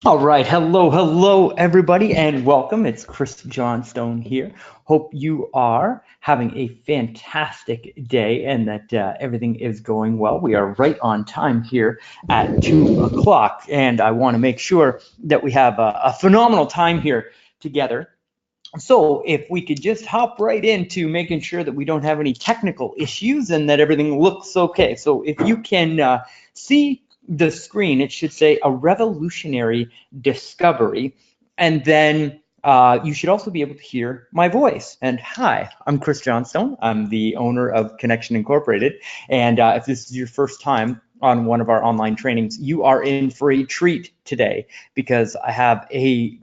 All right, hello, everybody, and welcome. It's Chris Johnstone here. Hope you are having a fantastic day and that everything is going well. We are right on time here at 2 o'clock, and I want to make sure that we have a phenomenal time here together. So if we could just hop right into making sure that we don't have any technical issues and that everything looks okay. So if you can see the screen, it should say a revolutionary discovery. And then you should also be able to hear my voice. And hi, I'm Chris Johnstone. I'm the owner of Connection Incorporated. And if this is your first time on one of our online trainings, you are in for a treat today because I have a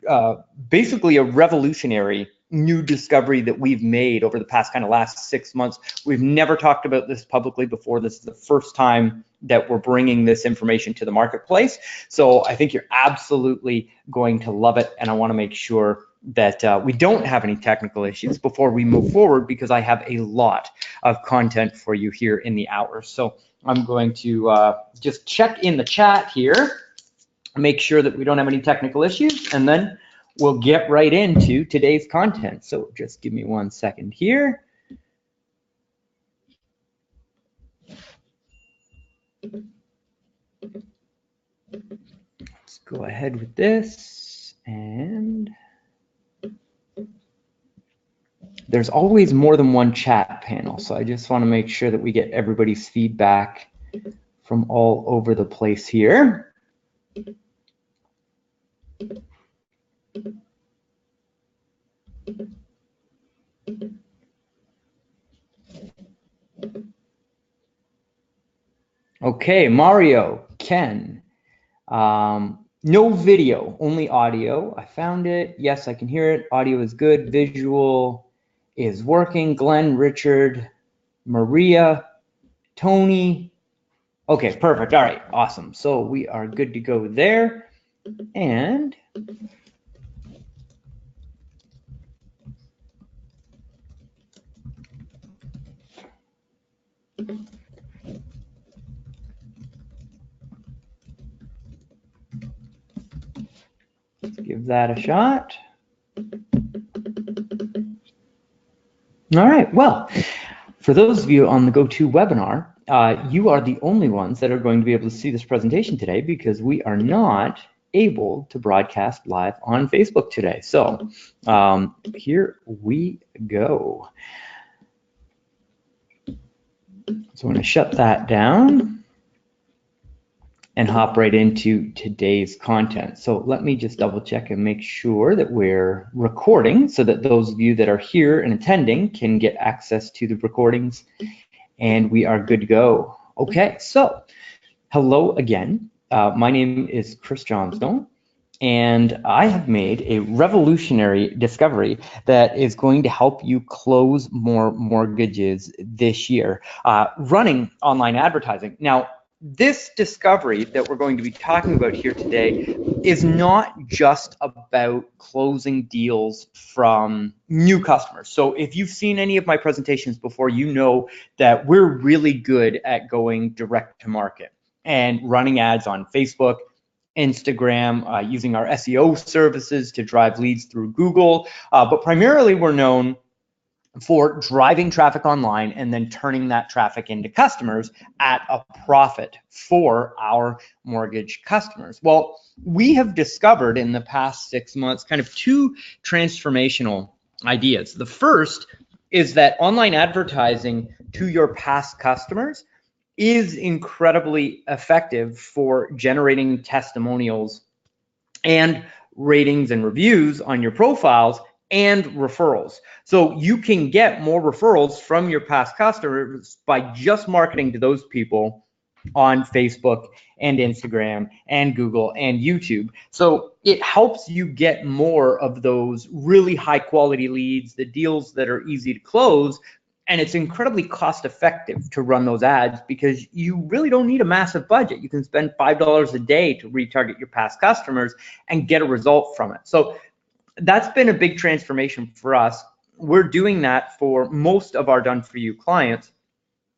basically a revolutionary new discovery that we've made over the past kind of last 6 months. We've never talked about this publicly before. This is the first time that we're bringing this information to the marketplace. So I think you're absolutely going to love it. And I want to make sure that we don't have any technical issues before we move forward because I have a lot of content for you here in the hour. So I'm going to just check in the chat here, make sure that we don't have any technical issues, and then we'll get right into today's content. So just give me 1 second here. Let's go ahead with this. And there's always more than one chat panel. So I just want to make sure that we get everybody's feedback from all over the place here. Okay, Mario, Ken, no video, only audio. I found it. Yes, I can hear it. Audio is good. Visual is working. Glenn, Richard, Maria, Tony. Okay, perfect. All right, awesome. So we are good to go there. And let's give that a shot. All right, well, for those of you on the GoToWebinar, you are the only ones that are going to be able to see this presentation today because we are not able to broadcast live on Facebook today. So here we go. So I'm going to shut that down and hop right into today's content. So let me just double check and make sure that we're recording so that those of you that are here and attending can get access to the recordings, and we are good to go. Okay, so hello again. My name is Chris Johnstone, and I have made a revolutionary discovery that is going to help you close more mortgages this year, running online advertising. Now, this discovery that we're going to be talking about here today is not just about closing deals from new customers. So if you've seen any of my presentations before, you know that we're really good at going direct to market and running ads on Facebook, Instagram, using our SEO services to drive leads through Google. But primarily we're known for driving traffic online and then turning that traffic into customers at a profit for our mortgage customers. Well, we have discovered in the past 6 months kind of two transformational ideas. The first is that online advertising to your past customers is incredibly effective for generating testimonials and ratings and reviews on your profiles and referrals. So you can get more referrals from your past customers by just marketing to those people on Facebook and Instagram and Google and YouTube. So it helps you get more of those really high quality leads, the deals that are easy to close. And it's incredibly cost effective to run those ads because you really don't need a massive budget. You can spend $5 a day to retarget your past customers and get a result from it. So that's been a big transformation for us. We're doing that for most of our done for you clients,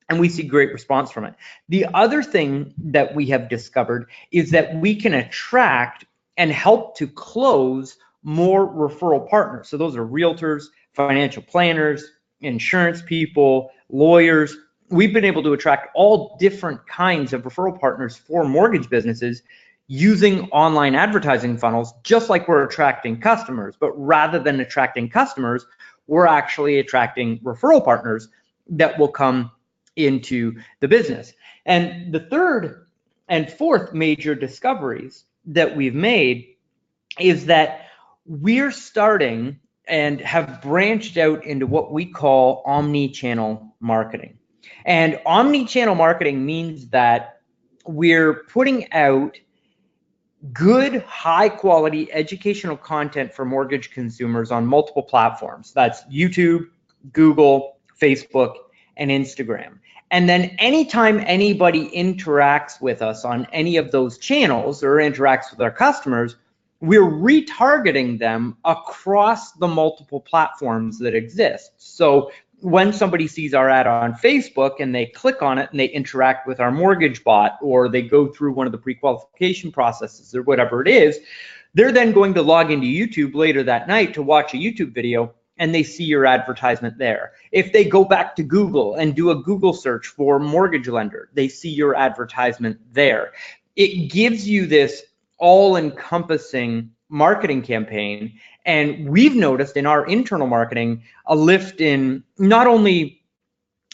and we see great response from it. The other thing that we have discovered is that we can attract and help to close more referral partners. So those are realtors, financial planners, insurance people, lawyers. We've been able to attract all different kinds of referral partners for mortgage businesses using online advertising funnels, just like we're attracting customers. But rather than attracting customers, we're actually attracting referral partners that will come into the business. And the third and fourth major discoveries that we've made is that we're starting and have branched out into what we call omni-channel marketing. And omni-channel marketing means that we're putting out good, high quality educational content for mortgage consumers on multiple platforms. That's YouTube, Google, Facebook, and Instagram. And then anytime anybody interacts with us on any of those channels or interacts with our customers, we're retargeting them across the multiple platforms that exist. So when somebody sees our ad on Facebook and they click on it and they interact with our mortgage bot, or they go through one of the pre-qualification processes or whatever it is, they're then going to log into YouTube later that night to watch a YouTube video, and they see your advertisement there. If they go back to Google and do a Google search for mortgage lender, they see your advertisement there. It gives you this all-encompassing marketing campaign. And we've noticed in our internal marketing a lift in not only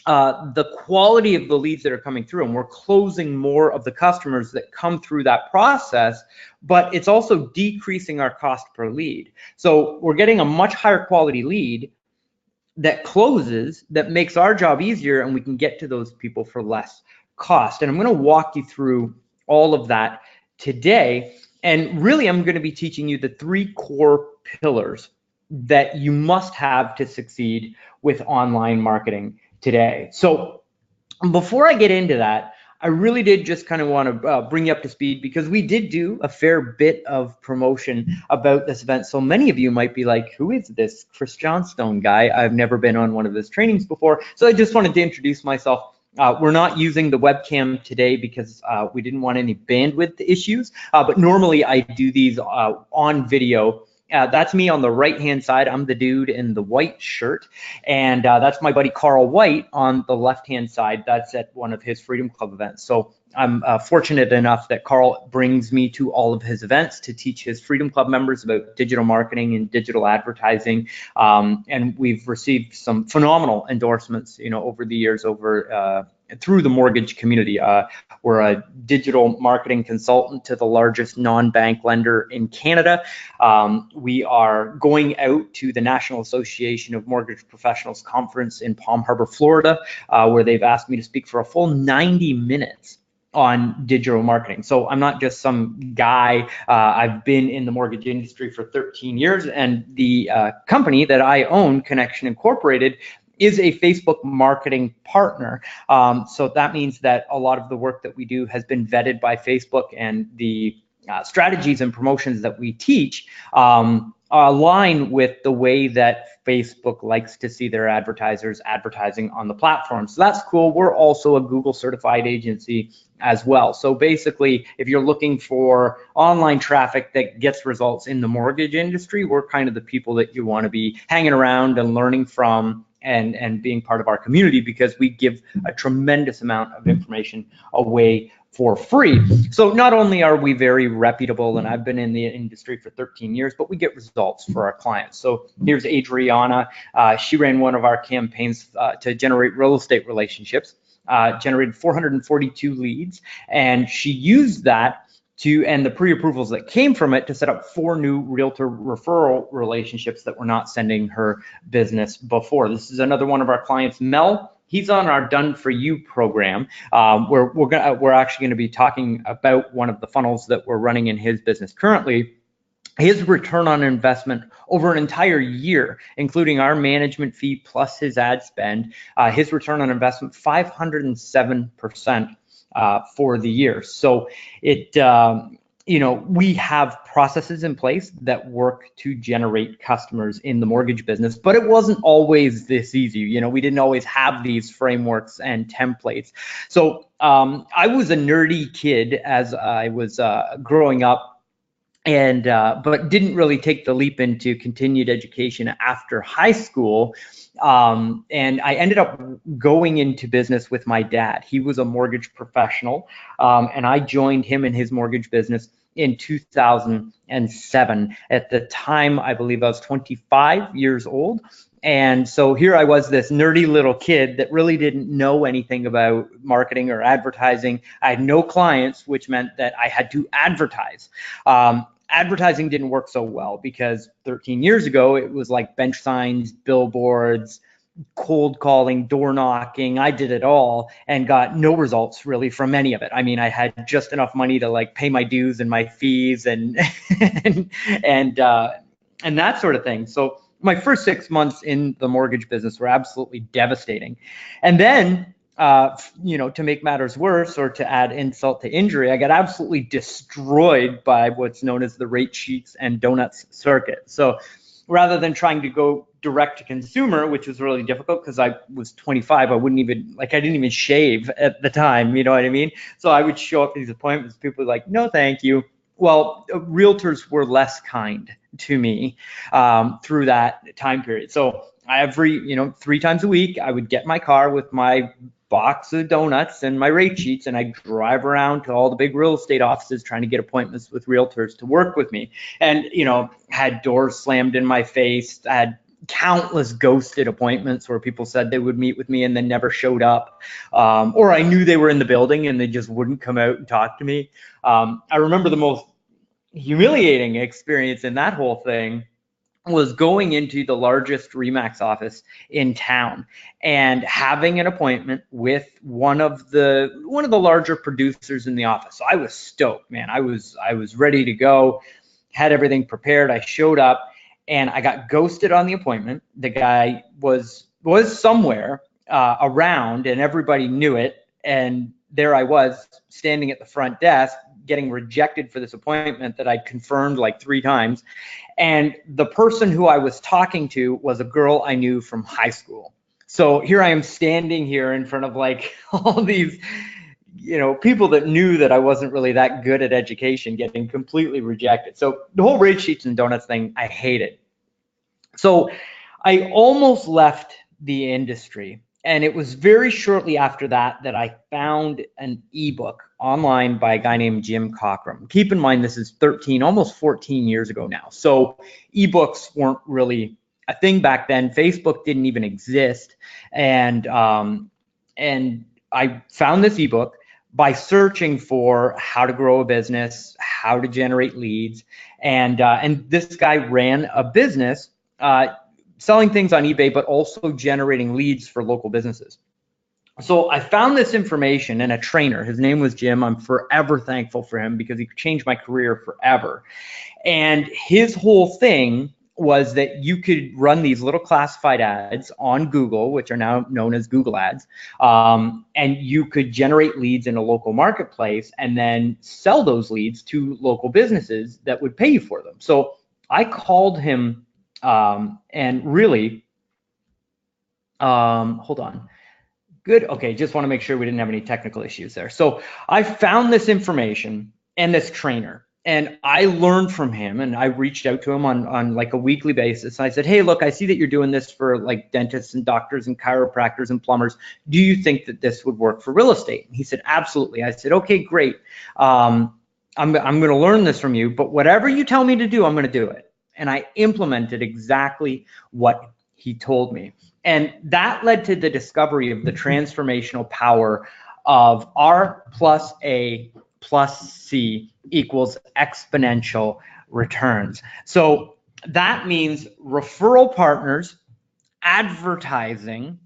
the quality of the leads that are coming through, and we're closing more of the customers that come through that process, but it's also decreasing our cost per lead. So we're getting a much higher quality lead that closes, that makes our job easier, and we can get to those people for less cost. And I'm going to walk you through all of that today. And really, I'm going to be teaching you the 3 core pillars that you must have to succeed with online marketing today. So before I get into that, I really did just kind of want to bring you up to speed, because we did do a fair bit of promotion about this event. So many of you might be like, who is this Chris Johnstone guy? I've never been on one of his trainings before. So I just wanted to introduce myself. We're not using the webcam today because we didn't want any bandwidth issues, but normally I do these on video. That's me on the right-hand side. I'm the dude in the white shirt, and that's my buddy Carl White on the left-hand side. That's at one of his Freedom Club events. So I'm fortunate enough that Carl brings me to all of his events to teach his Freedom Club members about digital marketing and digital advertising. And we've received some phenomenal endorsements, over the years, through the mortgage community. We're a digital marketing consultant to the largest non-bank lender in Canada. We are going out to the National Association of Mortgage Professionals conference in Palm Harbor, Florida, where they've asked me to speak for a full 90 minutes on digital marketing. So I'm not just some guy. I've been in the mortgage industry for 13 years, and the company that I own, Connection Incorporated, is a Facebook marketing partner. So that means that a lot of the work that we do has been vetted by Facebook, and the strategies and promotions that we teach align with the way that Facebook likes to see their advertisers advertising on the platform. So that's cool. We're also a Google certified agency as well. So basically, if you're looking for online traffic that gets results in the mortgage industry, we're kind of the people that you want to be hanging around and learning from, and being part of our community, because we give a tremendous amount of information away for free. So not only are we very reputable, and I've been in the industry for 13 years, but we get results for our clients. So here's Adriana. She ran one of our campaigns to generate real estate relationships, generated 442 leads, and she used that and the pre-approvals that came from it to set up 4 new realtor referral relationships that were not sending her business before. This is another one of our clients, Mel. He's on our Done For You program, where we're actually going to be talking about one of the funnels that we're running in his business currently. His return on investment over an entire year, including our management fee plus his ad spend, his return on investment 507%. For the year. So we have processes in place that work to generate customers in the mortgage business, but it wasn't always this easy. We didn't always have these frameworks and templates. So I was a nerdy kid as I was growing up. and but didn't really take the leap into continued education after high school. And I ended up going into business with my dad. He was a mortgage professional, and I joined him in his mortgage business in 2007. At the time, I believe I was 25 years old. And so here I was, this nerdy little kid that really didn't know anything about marketing or advertising. I had no clients, which meant that I had to advertise. Advertising didn't work so well because 13 years ago, it was like bench signs, billboards, cold calling, door knocking. I did it all and got no results really from any of it. I mean, I had just enough money to like pay my dues and my fees and and and that sort of thing. So my first 6 months in the mortgage business were absolutely devastating. And then to make matters worse or to add insult to injury, I got absolutely destroyed by what's known as the rate sheets and donuts circuit. So rather than trying to go direct to consumer, which was really difficult because I was 25, I didn't even shave at the time, you know what I mean? So I would show up at these appointments, people were like, no, thank you. Well, realtors were less kind to me through that time period. So every, 3 times a week, I would get my car with my box of donuts and my rate sheets, and I drive around to all the big real estate offices trying to get appointments with realtors to work with me. And, had doors slammed in my face, had countless ghosted appointments where people said they would meet with me and then never showed up. Or I knew they were in the building and they just wouldn't come out and talk to me. I remember the most humiliating experience in that whole thing was going into the largest Remax office in town and having an appointment with one of the larger producers in the office. So I was stoked, man. I was ready to go, had everything prepared. I showed up and I got ghosted on the appointment. The guy was somewhere around and everybody knew it. And there I was standing at the front desk getting rejected for this appointment that I'd confirmed like 3 times. And the person who I was talking to was a girl I knew from high school. So here I am standing here in front of like all these, people that knew that I wasn't really that good at education, getting completely rejected. So the whole rate sheets and donuts thing, I hated. So I almost left the industry. And it was very shortly after that I found an ebook online by a guy named Jim Cockrum. Keep in mind, this is 13, almost 14 years ago now. So ebooks weren't really a thing back then. Facebook didn't even exist. And I found this ebook by searching for how to grow a business, how to generate leads. And this guy ran a business selling things on eBay, but also generating leads for local businesses. So I found this information in a trainer. His name was Jim. I'm forever thankful for him because he changed my career forever. And his whole thing was that you could run these little classified ads on Google, which are now known as Google Ads, and you could generate leads in a local marketplace and then sell those leads to local businesses that would pay you for them. So I called him and really, hold on. Good. Okay. Just want to make sure we didn't have any technical issues there. So I found this information and this trainer, and I learned from him, and I reached out to him on like a weekly basis. I said, hey, look, I see that you're doing this for like dentists and doctors and chiropractors and plumbers. Do you think that this would work for real estate? And he said, absolutely. I said, okay, great. I'm going to learn this from you, but whatever you tell me to do, I'm going to do it. And I implemented exactly what he told me. And that led to the discovery of the transformational power of R plus A plus C equals exponential returns. So that means referral partners, advertising,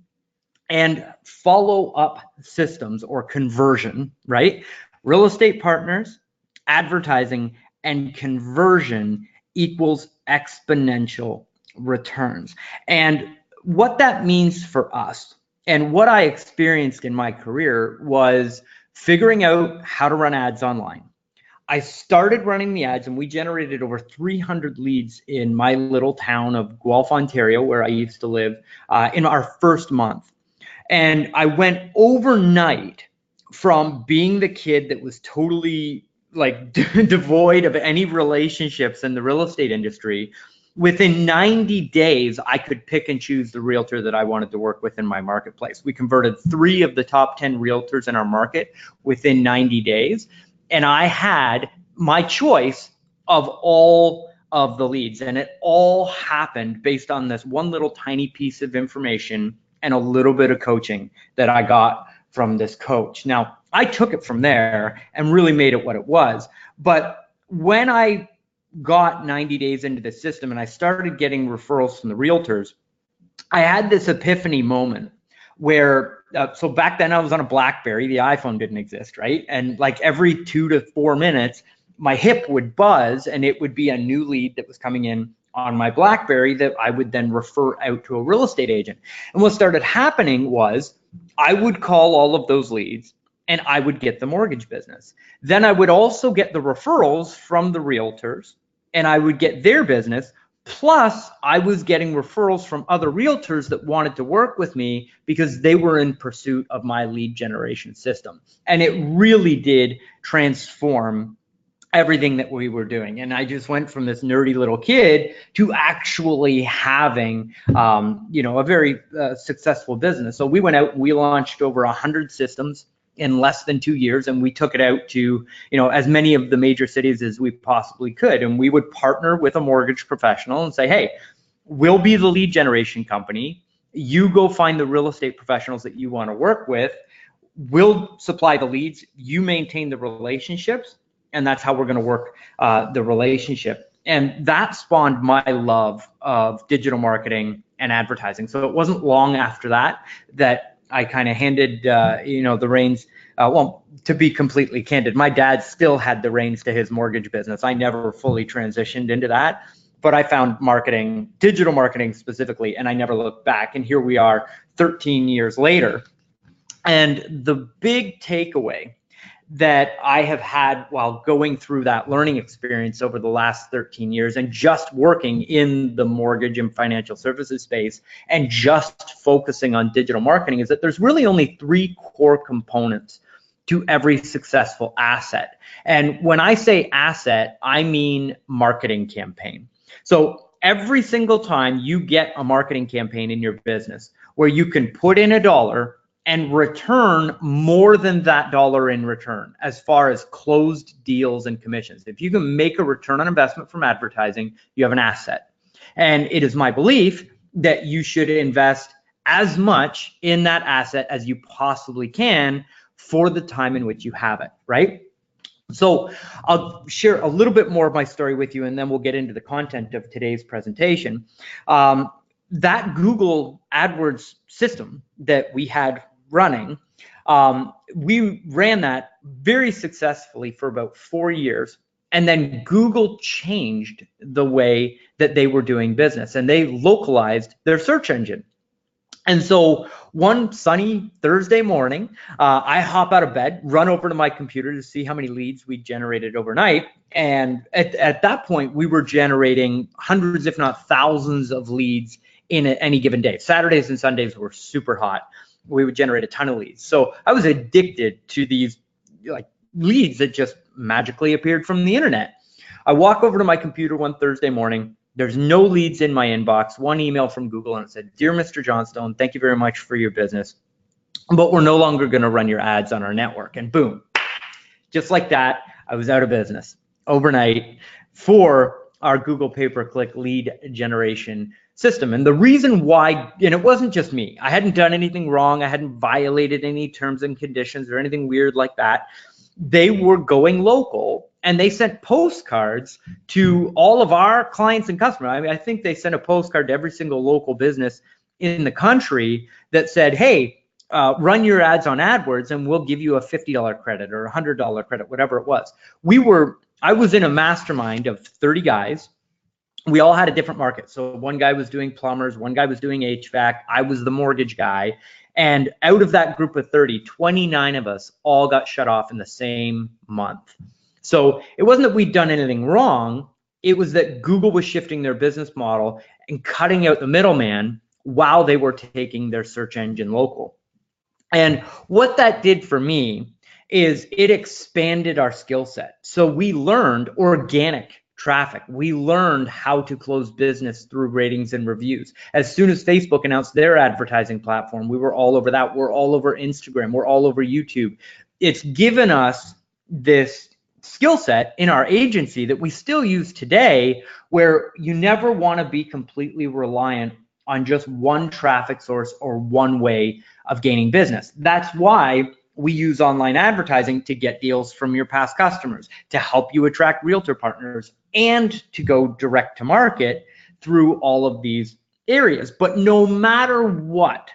and follow-up systems or conversion, right? Real estate partners, advertising, and conversion equals exponential returns. And what that means for us and what I experienced in my career was figuring out how to run ads online. I started running the ads and we generated over 300 leads in my little town of Guelph, Ontario, where I used to live, in our first month. And I went overnight from being the kid that was totally like devoid of any relationships in the real estate industry. Within 90 days, I could pick and choose the realtor that I wanted to work with in my marketplace. We converted 3 of the top 10 realtors in our market within 90 days. And I had my choice of all of the leads. And it all happened based on this one little tiny piece of information and a little bit of coaching that I got from this coach. Now, I took it from there and really made it what it was. But when I got 90 days into the system and I started getting referrals from the realtors, I had this epiphany moment where, so back then I was on a BlackBerry, the iPhone didn't exist, right? And like every 2 to 4 minutes, my hip would buzz and it would be a new lead that was coming in on my BlackBerry that I would then refer out to a real estate agent. And what started happening was I would call all of those leads and I would get the mortgage business. Then I would also get the referrals from the realtors and I would get their business. Plus, I was getting referrals from other realtors that wanted to work with me because they were in pursuit of my lead generation system. And it really did transform everything that we were doing. And I just went from this nerdy little kid to actually having, a very successful business. So we went out and we launched over 100 systems in less than 2 years, and we took it out to as many of the major cities as we possibly could. And we would partner with a mortgage professional and say, hey, we'll be the lead generation company. You go find the real estate professionals that you want to work with. We'll supply the leads. You maintain the relationships, and that's how we're going to work the relationship. And that spawned my love of digital marketing and advertising. So it wasn't long after that I kind of handed, the reins. Well, to be completely candid, my dad still had the reins to his mortgage business. I never fully transitioned into that, but I found marketing, digital marketing specifically, and I never looked back. And here we are 13 years later. And the big takeaway that I have had while going through that learning experience over the last 13 years and just working in the mortgage and financial services space and just focusing on digital marketing is that there's really only 3 core components to every successful asset. And when I say asset, I mean marketing campaign. So every single time you get a marketing campaign in your business where you can put in $1 and return more than that dollar in return as far as closed deals and commissions. If you can make a return on investment from advertising, you have an asset. And it is my belief that you should invest as much in that asset as you possibly can for the time in which you have it, right? So I'll share a little bit more of my story with you, and then we'll get into the content of today's presentation. That Google AdWords system that we had running, we ran that very successfully for about 4 years. And then Google changed the way that they were doing business, and they localized their search engine. And so one sunny Thursday morning, I hop out of bed, run over to my computer to see how many leads we generated overnight. And at that point, we were generating hundreds, if not thousands of leads in any given day. Saturdays and Sundays were super hot. We would generate a ton of leads. So I was addicted to these leads that just magically appeared from the internet. I walk over to my computer one Thursday morning. There's no leads in my inbox, one email from Google, and it said, "Dear Mr. Johnstone, thank you very much for your business, but we're no longer going to run your ads on our network." And boom, just like that, I was out of business overnight for our Google pay-per-click lead generation system. And the reason why, and it wasn't just me, I hadn't done anything wrong, I hadn't violated any terms and conditions or anything weird like that. They were going local, and they sent postcards to all of our clients and customers. I mean, I think they sent a postcard to every single local business in the country that said, hey, run your ads on AdWords and we'll give you a $50 credit or a $100 credit, whatever it was. I was in a mastermind of 30 guys. We all had a different market. So one guy was doing plumbers, one guy was doing HVAC, I was the mortgage guy. And out of that group of 30, 29 of us all got shut off in the same month. So it wasn't that we'd done anything wrong. It was that Google was shifting their business model and cutting out the middleman while they were taking their search engine local. And what that did for me is it expanded our skill set. So we learned organic traffic. We learned how to close business through ratings and reviews. As soon as Facebook announced their advertising platform, we were all over that. We're all over Instagram. We're all over YouTube. It's given us this skill set in our agency that we still use today, where you never want to be completely reliant on just one traffic source or one way of gaining business. That's why we use online advertising to get deals from your past customers, to help you attract realtor partners, and to go direct to market through all of these areas. But no matter what,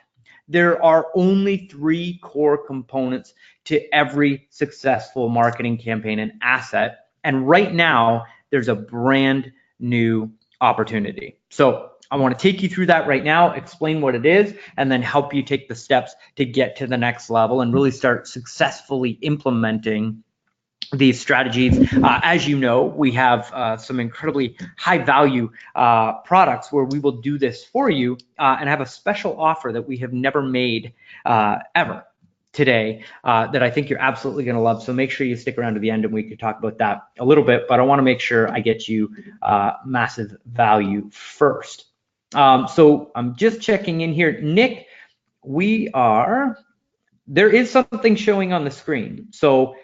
there are only 3 core components to every successful marketing campaign and asset. And right now, there's a brand new opportunity. So I want to take you through that right now, explain what it is, and then help you take the steps to get to the next level and really start successfully implementing these strategies. As you know, we have some incredibly high value products where we will do this for you and have a special offer that we have never made ever today that I think you're absolutely going to love. So make sure you stick around to the end and we can talk about that a little bit, but I want to make sure I get you massive value first. So I'm just checking in here. Nick, there is something showing on the screen. So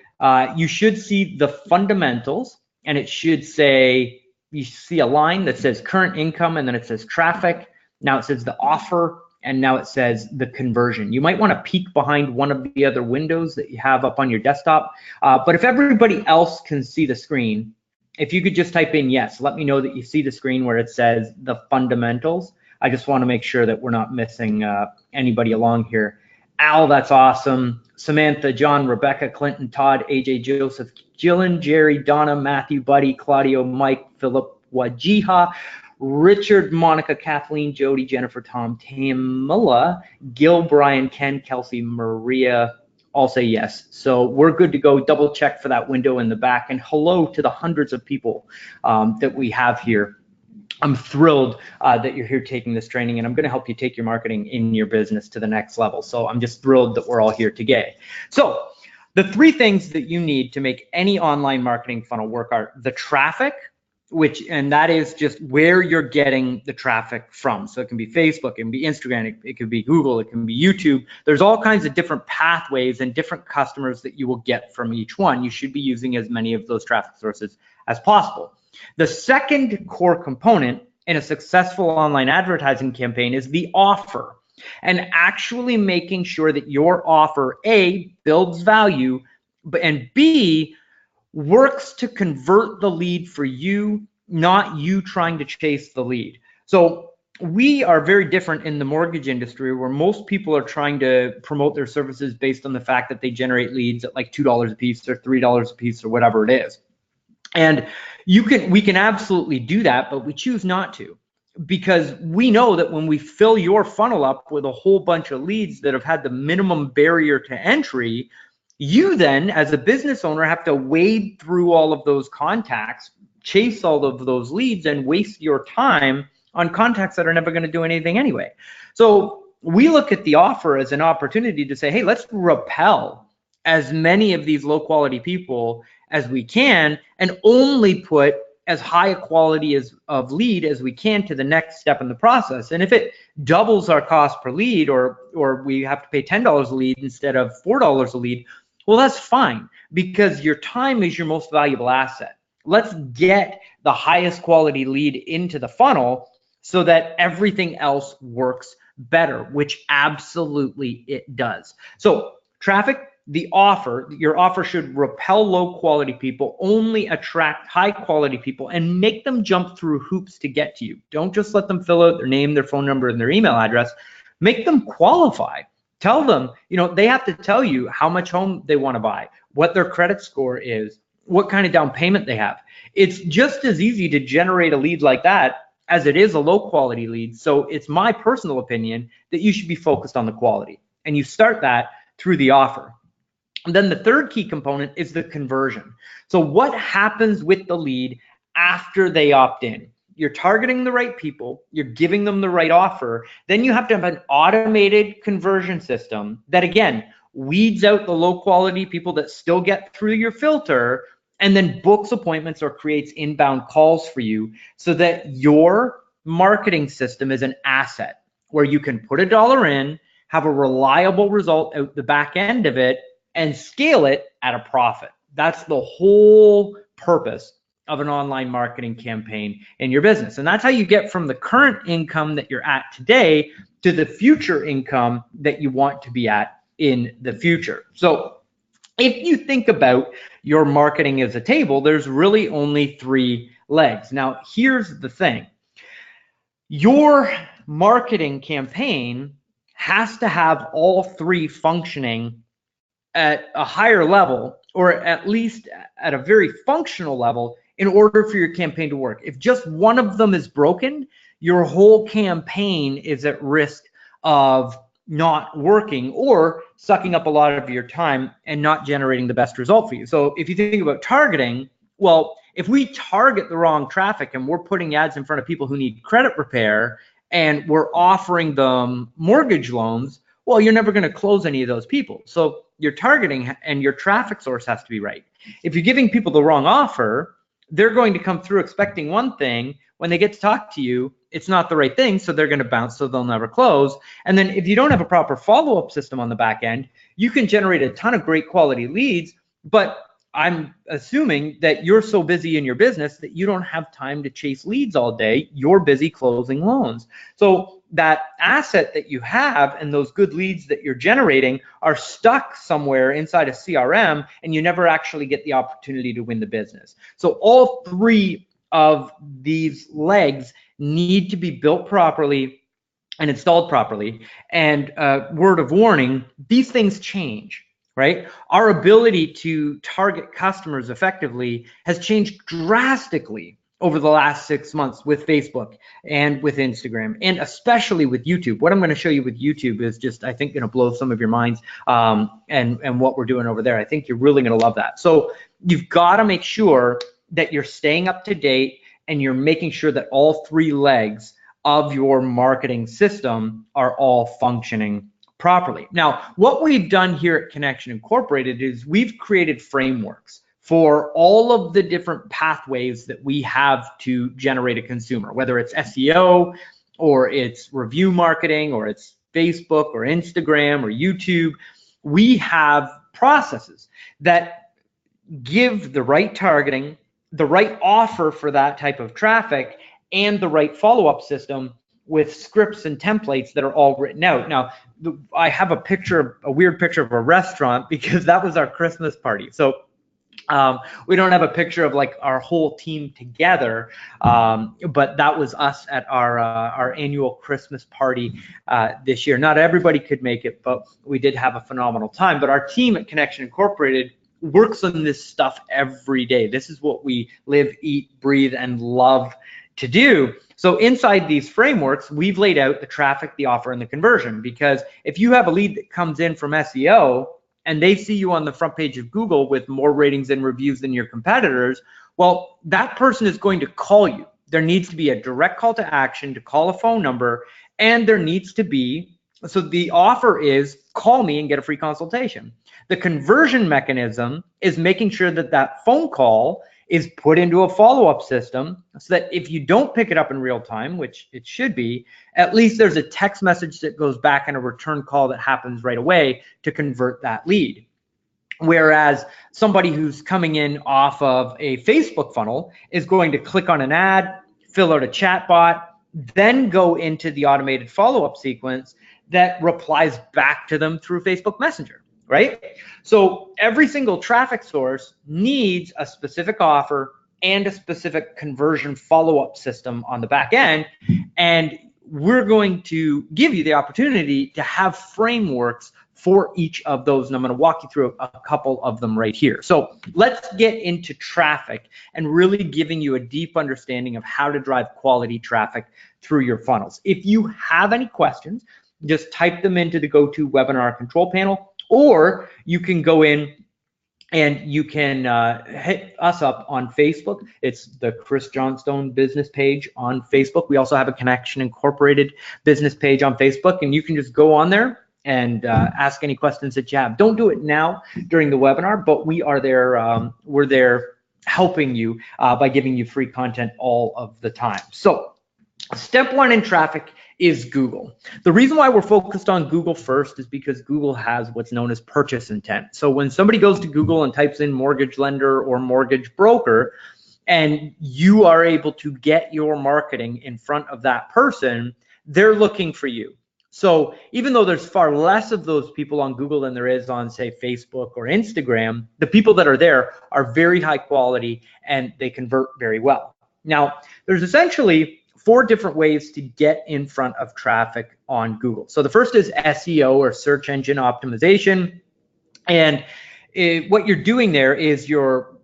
you should see the fundamentals, and it should say, you see a line that says current income, and then it says traffic. Now it says the offer, and now it says the conversion. You might want to peek behind one of the other windows that you have up on your desktop. But if everybody else can see the screen, if you could just type in yes, let me know that you see the screen where it says the fundamentals. I just want to make sure that we're not missing anybody along here. Al, that's awesome. Samantha, John, Rebecca, Clinton, Todd, AJ, Joseph, Jillian, Jerry, Donna, Matthew, Buddy, Claudio, Mike, Philip, Wajiha, Richard, Monica, Kathleen, Jody, Jennifer, Tom, Tamila, Gil, Brian, Ken, Kelsey, Maria, all say yes. So we're good to go. Double check for that window in the back. And hello to the hundreds of people that we have here. I'm thrilled that you're here taking this training, and I'm going to help you take your marketing in your business to the next level. So I'm just thrilled that we're all here today. So the 3 things that you need to make any online marketing funnel work are the traffic, and that is just where you're getting the traffic from. So it can be Facebook, it can be Instagram, it can be Google, it can be YouTube. There's all kinds of different pathways and different customers that you will get from each one. You should be using as many of those traffic sources as possible. The second core component in a successful online advertising campaign is the offer, and actually making sure that your offer, A, builds value, and B, works to convert the lead for you, not you trying to chase the lead. So we are very different in the mortgage industry, where most people are trying to promote their services based on the fact that they generate leads at like $2 a piece or $3 a piece or whatever it is. And we can absolutely do that, but we choose not to, because we know that when we fill your funnel up with a whole bunch of leads that have had the minimum barrier to entry, you then, as a business owner, have to wade through all of those contacts, chase all of those leads, and waste your time on contacts that are never going to do anything anyway. So we look at the offer as an opportunity to say, hey, let's repel as many of these low quality people as we can, and only put as high a quality of lead as we can to the next step in the process. And if it doubles our cost per lead, or we have to pay $10 a lead instead of $4 a lead, well, that's fine, because your time is your most valuable asset. Let's get the highest quality lead into the funnel so that everything else works better, which absolutely it does. So traffic, your offer should repel low quality people, only attract high quality people, and make them jump through hoops to get to you. Don't just let them fill out their name, their phone number, and their email address. Make them qualify. Tell them, they have to tell you how much home they want to buy, what their credit score is, what kind of down payment they have. It's just as easy to generate a lead like that as it is a low quality lead. So it's my personal opinion that you should be focused on the quality, and you start that through the offer. And then the third key component is the conversion. So what happens with the lead after they opt in? You're targeting the right people, you're giving them the right offer, then you have to have an automated conversion system that, again, weeds out the low quality people that still get through your filter, and then books appointments or creates inbound calls for you so that your marketing system is an asset where you can put $1 in, have a reliable result out the back end of it, and scale it at a profit. That's the whole purpose of an online marketing campaign in your business. And that's how you get from the current income that you're at today to the future income that you want to be at in the future. So if you think about your marketing as a table, there's really only 3 legs. Now, here's the thing. Your marketing campaign has to have all 3 functioning at a higher level, or at least at a very functional level, in order for your campaign to work. If just one of them is broken, your whole campaign is at risk of not working or sucking up a lot of your time and not generating the best result for you. So if you think about targeting, well, if we target the wrong traffic and we're putting ads in front of people who need credit repair and we're offering them mortgage loans, well, you're never going to close any of those people. So your targeting and your traffic source has to be right. If you're giving people the wrong offer, they're going to come through expecting one thing. When they get to talk to you, it's not the right thing, so they're going to bounce, so they'll never close. And then if you don't have a proper follow-up system on the back end, you can generate a ton of great quality leads, but I'm assuming that you're so busy in your business that you don't have time to chase leads all day. You're busy closing loans. So that asset that you have and those good leads that you're generating are stuck somewhere inside a CRM, and you never actually get the opportunity to win the business. So all 3 of these legs need to be built properly and installed properly. And word of warning, these things change. Right? Our ability to target customers effectively has changed drastically over the last 6 months with Facebook and with Instagram, and especially with YouTube. What I'm going to show you with YouTube is just, I think, going to blow some of your minds, and what we're doing over there. I think you're really going to love that. So you've got to make sure that you're staying up to date and you're making sure that all 3 legs of your marketing system are all functioning properly. Now, what we've done here at Connection Incorporated is we've created frameworks for all of the different pathways that we have to generate a consumer, whether it's SEO or it's review marketing or it's Facebook or Instagram or YouTube. We have processes that give the right targeting, the right offer for that type of traffic, and the right follow-up system with scripts and templates that are all written out. Now, I have a weird picture of a restaurant because that was our Christmas party. So we don't have a picture of like our whole team together, but that was us at our annual Christmas party this year. Not everybody could make it, but we did have a phenomenal time. But our team at Connection Incorporated works on this stuff every day. This is what we live, eat, breathe, and love to do. So inside these frameworks, we've laid out the traffic, the offer, and the conversion, because if you have a lead that comes in from SEO and they see you on the front page of Google with more ratings and reviews than your competitors, well, that person is going to call you. There needs to be a direct call to action to call a phone number, and there needs to be, so the offer is call me and get a free consultation. The conversion mechanism is making sure that that phone call is put into a follow-up system so that if you don't pick it up in real time, which it should be, at least there's a text message that goes back and a return call that happens right away to convert that lead. Whereas somebody who's coming in off of a Facebook funnel is going to click on an ad, fill out a chat bot, then go into the automated follow-up sequence that replies back to them through Facebook Messenger. Right? So every single traffic source needs a specific offer and a specific conversion follow-up system on the back end. And we're going to give you the opportunity to have frameworks for each of those. And I'm going to walk you through a couple of them right here. So let's get into traffic and really giving you a deep understanding of how to drive quality traffic through your funnels. If you have any questions, just type them into the GoToWebinar control panel, or you can go in and you can hit us up on Facebook. It's the Chris Johnstone business page on Facebook. We also have a Connection Incorporated business page on Facebook, and you can just go on there and ask any questions that you have. Don't do it now during the webinar, but we are there. We're there helping you by giving you free content all of the time. So step one in traffic is Google. The reason why we're focused on Google first is because Google has what's known as purchase intent. So when somebody goes to Google and types in mortgage lender or mortgage broker, and you are able to get your marketing in front of that person, they're looking for you. So even though there's far less of those people on Google than there is on, say, Facebook or Instagram, the people that are there are very high quality and they convert very well. Now, there's essentially 4 different ways to get in front of traffic on Google. So the first is SEO, or search engine optimization. And what you're doing there is you're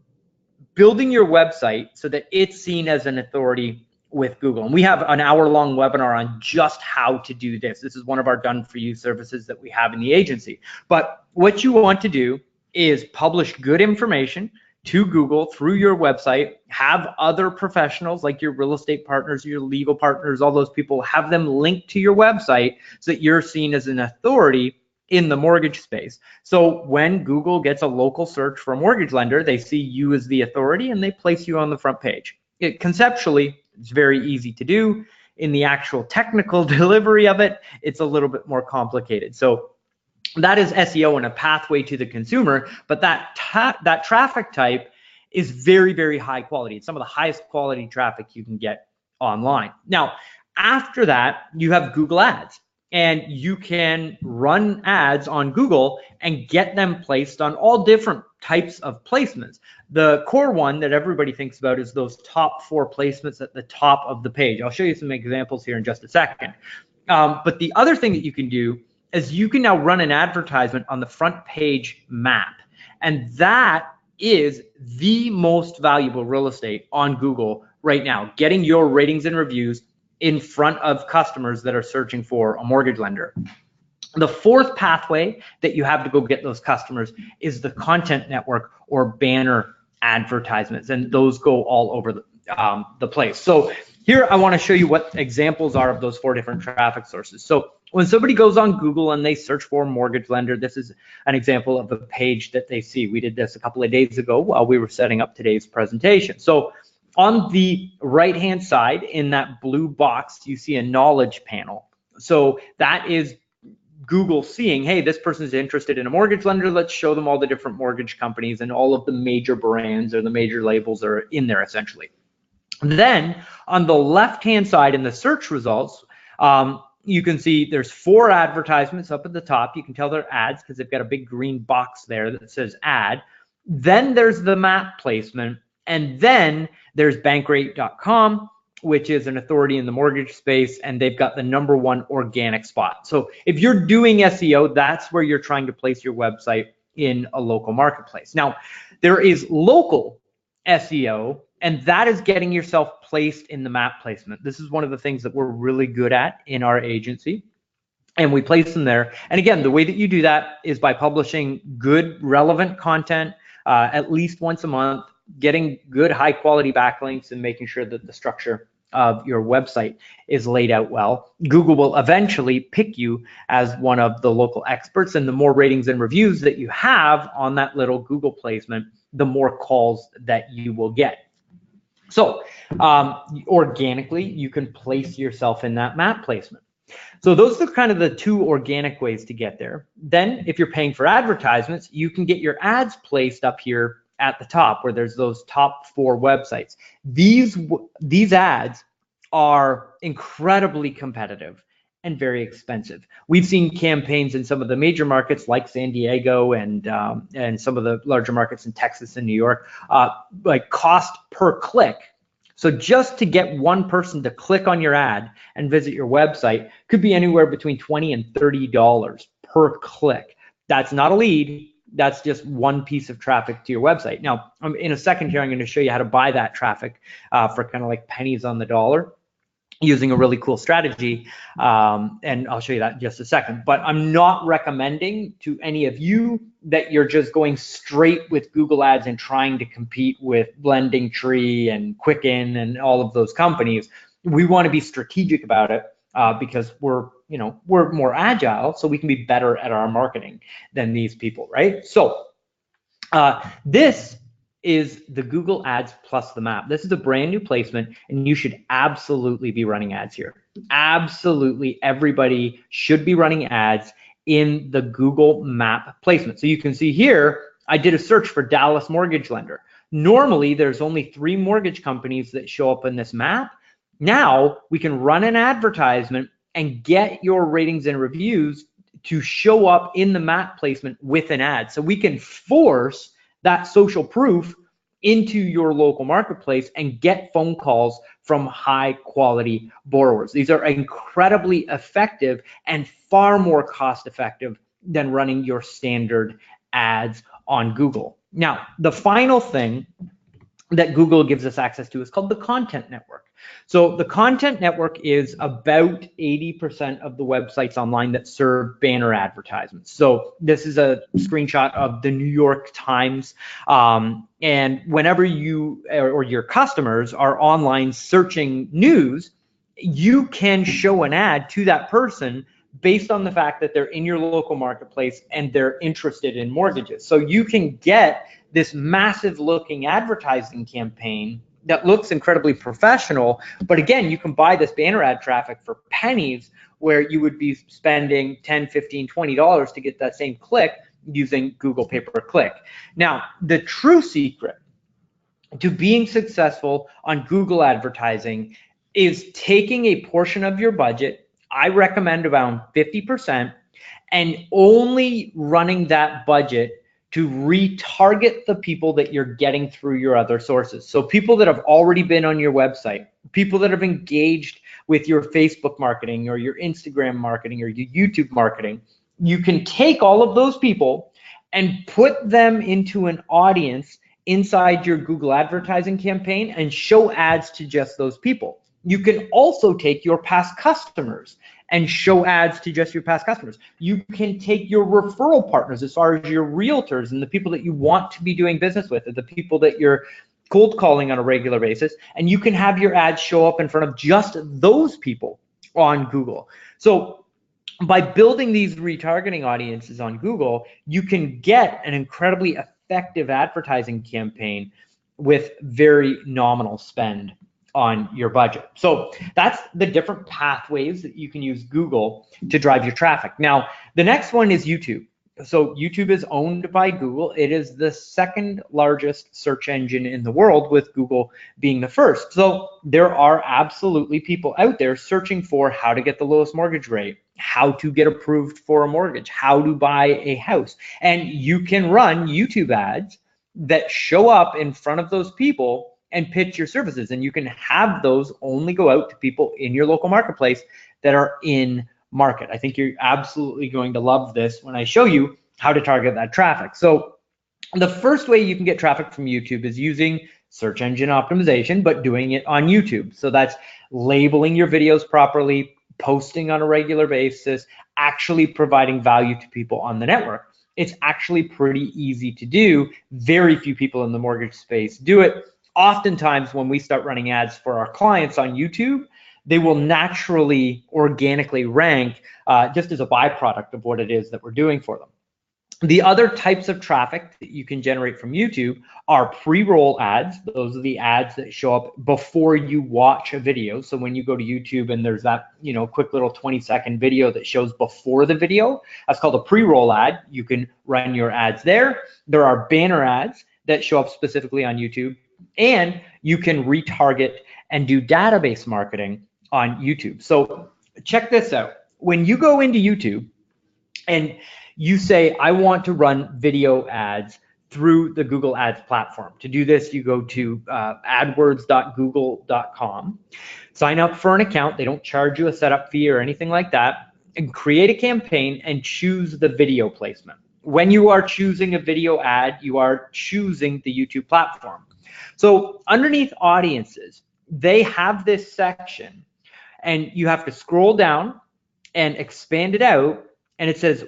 building your website so that it's seen as an authority with Google. And we have an hour-long webinar on just how to do this. This is one of our done-for-you services that we have in the agency. But what you want to do is publish good information to Google through your website, have other professionals like your real estate partners, your legal partners, all those people, have them linked to your website so that you're seen as an authority in the mortgage space. So when Google gets a local search for a mortgage lender, they see you as the authority and they place you on the front page. Conceptually, it's very easy to do. In the actual technical delivery of it, it's a little bit more complicated. So that is SEO and a pathway to the consumer, but that traffic type is very, very high quality. It's some of the highest quality traffic you can get online. Now, after that, you have Google Ads. And you can run ads on Google and get them placed on all different types of placements. The core one that everybody thinks about is those top 4 placements at the top of the page. I'll show you some examples here in just a second. But the other thing that you can do is you can now run an advertisement on the front page map. And that is the most valuable real estate on Google right now, getting your ratings and reviews in front of customers that are searching for a mortgage lender. The 4th pathway that you have to go get those customers is the content network or banner advertisements, and those go all over the place. So here I want to show you what examples are of those 4 different traffic sources. So when somebody goes on Google and they search for a mortgage lender, this is an example of a page that they see. We did this a couple of days ago while we were setting up today's presentation. So on the right-hand side in that blue box, you see a knowledge panel. So that is Google seeing, hey, this person is interested in a mortgage lender. Let's show them all the different mortgage companies and all of the major brands or the major labels are in there essentially. Then on the left-hand side in the search results, you can see there's 4 advertisements up at the top. You can tell they're ads because they've got a big green box there that says ad. Then there's the map placement. And then there's bankrate.com, which is an authority in the mortgage space, and they've got the #1 organic spot. So if you're doing SEO, that's where you're trying to place your website in a local marketplace. Now, there is local SEO, and that is getting yourself placed in the map placement. This is one of the things that we're really good at in our agency, and we place them there. And again, the way that you do that is by publishing good, relevant content at least once a month, getting good high quality backlinks and making sure that the structure of your website is laid out well. Google will eventually pick you as one of the local experts, and the more ratings and reviews that you have on that little Google placement, the more calls that you will get. So organically, you can place yourself in that map placement. So those are kind of the 2 organic ways to get there. Then if you're paying for advertisements, you can get your ads placed up here at the top where there's those top 4 websites. These ads are incredibly competitive and very expensive. We've seen campaigns in some of the major markets like San Diego and some of the larger markets in Texas and New York, like cost per click. So just to get one person to click on your ad and visit your website could be anywhere between $20 and $30 per click. That's not a lead. That's just one piece of traffic to your website. Now, in a second here, I'm going to show you how to buy that traffic for kind of like pennies on the dollar using a really cool strategy. And I'll show you that in just a second. But I'm not recommending to any of you that you're just going straight with Google Ads and trying to compete with Blending Tree and Quicken and all of those companies. We want to be strategic about it. because we're more agile, so we can be better at our marketing than these people, right? So this is the Google Ads plus the map. This is a brand new placement, and you should absolutely be running ads here. Absolutely, everybody should be running ads in the Google Map placement. So you can see here, I did a search for Dallas mortgage lender. Normally, there's only 3 mortgage companies that show up in this map. Now we can run an advertisement and get your ratings and reviews to show up in the map placement with an ad. So we can force that social proof into your local marketplace and get phone calls from high quality borrowers. These are incredibly effective and far more cost effective than running your standard ads on Google. Now, the final thing that Google gives us access to is called the content network. So the content network is about 80% of the websites online that serve banner advertisements. So this is a screenshot of the New York Times. And whenever you or your customers are online searching news, you can show an ad to that person based on the fact that they're in your local marketplace and they're interested in mortgages. So you can get this massive looking advertising campaign that looks incredibly professional, but again, you can buy this banner ad traffic for pennies, where you would be spending $10, $15, $20 to get that same click using Google pay-per-click. Now, the true secret to being successful on Google advertising is taking a portion of your budget, I recommend around 50%, and only running that budget to retarget the people that you're getting through your other sources. So people that have already been on your website, people that have engaged with your Facebook marketing or your Instagram marketing or your YouTube marketing, you can take all of those people and put them into an audience inside your Google advertising campaign and show ads to just those people. You can also take your past customers and show ads to just your past customers. You can take your referral partners, as far as your realtors and the people that you want to be doing business with, and the people that you're cold calling on a regular basis, and you can have your ads show up in front of just those people on Google. So by building these retargeting audiences on Google, you can get an incredibly effective advertising campaign with very nominal spend on your budget. So that's the different pathways that you can use Google to drive your traffic. Now, the next one is YouTube. So YouTube is owned by Google. It is the second largest search engine in the world, with Google being the first. So there are absolutely people out there searching for how to get the lowest mortgage rate, how to get approved for a mortgage, how to buy a house. And you can run YouTube ads that show up in front of those people and pitch your services. And you can have those only go out to people in your local marketplace that are in market. I think you're absolutely going to love this when I show you how to target that traffic. So the first way you can get traffic from YouTube is using search engine optimization, but doing it on YouTube. So that's labeling your videos properly, posting on a regular basis, actually providing value to people on the network. It's actually pretty easy to do. Very few people in the mortgage space do it. Oftentimes when we start running ads for our clients on YouTube, they will naturally, organically rank just as a byproduct of what it is that we're doing for them. The other types of traffic that you can generate from YouTube are pre-roll ads. Those are the ads that show up before you watch a video. So when you go to YouTube and there's that, quick little 20-second video that shows before the video, that's called a pre-roll ad. You can run your ads there. There are banner ads that show up specifically on YouTube, and you can retarget and do database marketing on YouTube. So check this out. When you go into YouTube and you say, I want to run video ads through the Google Ads platform. To do this, you go to adwords.google.com, sign up for an account. They don't charge you a setup fee or anything like that, and create a campaign and choose the video placement. When you are choosing a video ad, you are choosing the YouTube platform. So underneath audiences, they have this section, and you have to scroll down and expand it out, and it says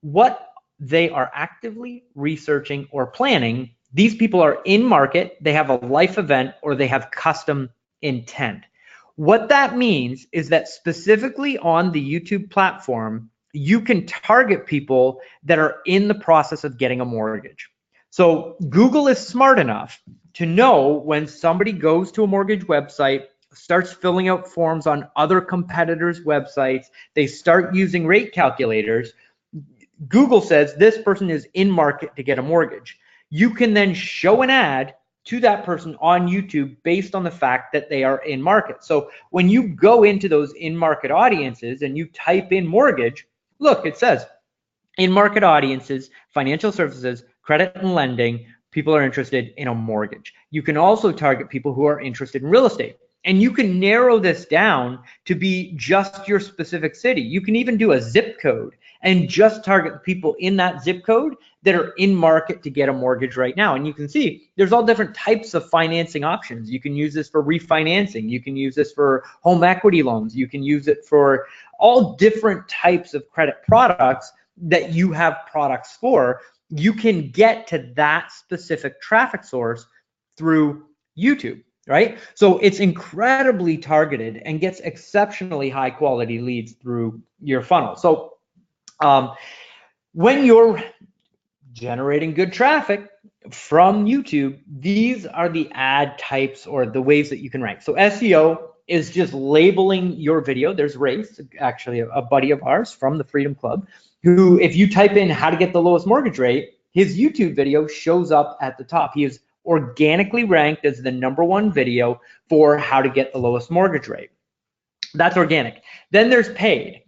what they are actively researching or planning. These people are in market, they have a life event, or they have custom intent. what that means is that specifically on the YouTube platform, you can target people that are in the process of getting a mortgage. So Google is smart enough to know when somebody goes to a mortgage website, starts filling out forms on other competitors' websites, they start using rate calculators. Google says this person is in market to get a mortgage. You can then show an ad to that person on YouTube based on the fact that they are in market. So when you go into those in-market audiences and you type in mortgage, look, it says in-market audiences, financial services, credit and lending, people are interested in a mortgage. You can also target people who are interested in real estate. And you can narrow this down to be just your specific city. You can even do a zip code and just target the people in that zip code that are in market to get a mortgage right now. And you can see there's all different types of financing options. You can use this for refinancing. You can use this for home equity loans. You can use it for all different types of credit products that you have products for. You can get to that specific traffic source through YouTube, right? So it's incredibly targeted and gets exceptionally high quality leads through your funnel. So when you're generating good traffic from YouTube, these are the ad types or the ways that you can rank. So SEO is just labeling your video. There's Race, actually a buddy of ours from the Freedom Club, who, if you type in how to get the lowest mortgage rate, his YouTube video shows up at the top. He is organically ranked as the #1 video for how to get the lowest mortgage rate. That's organic. Then there's paid.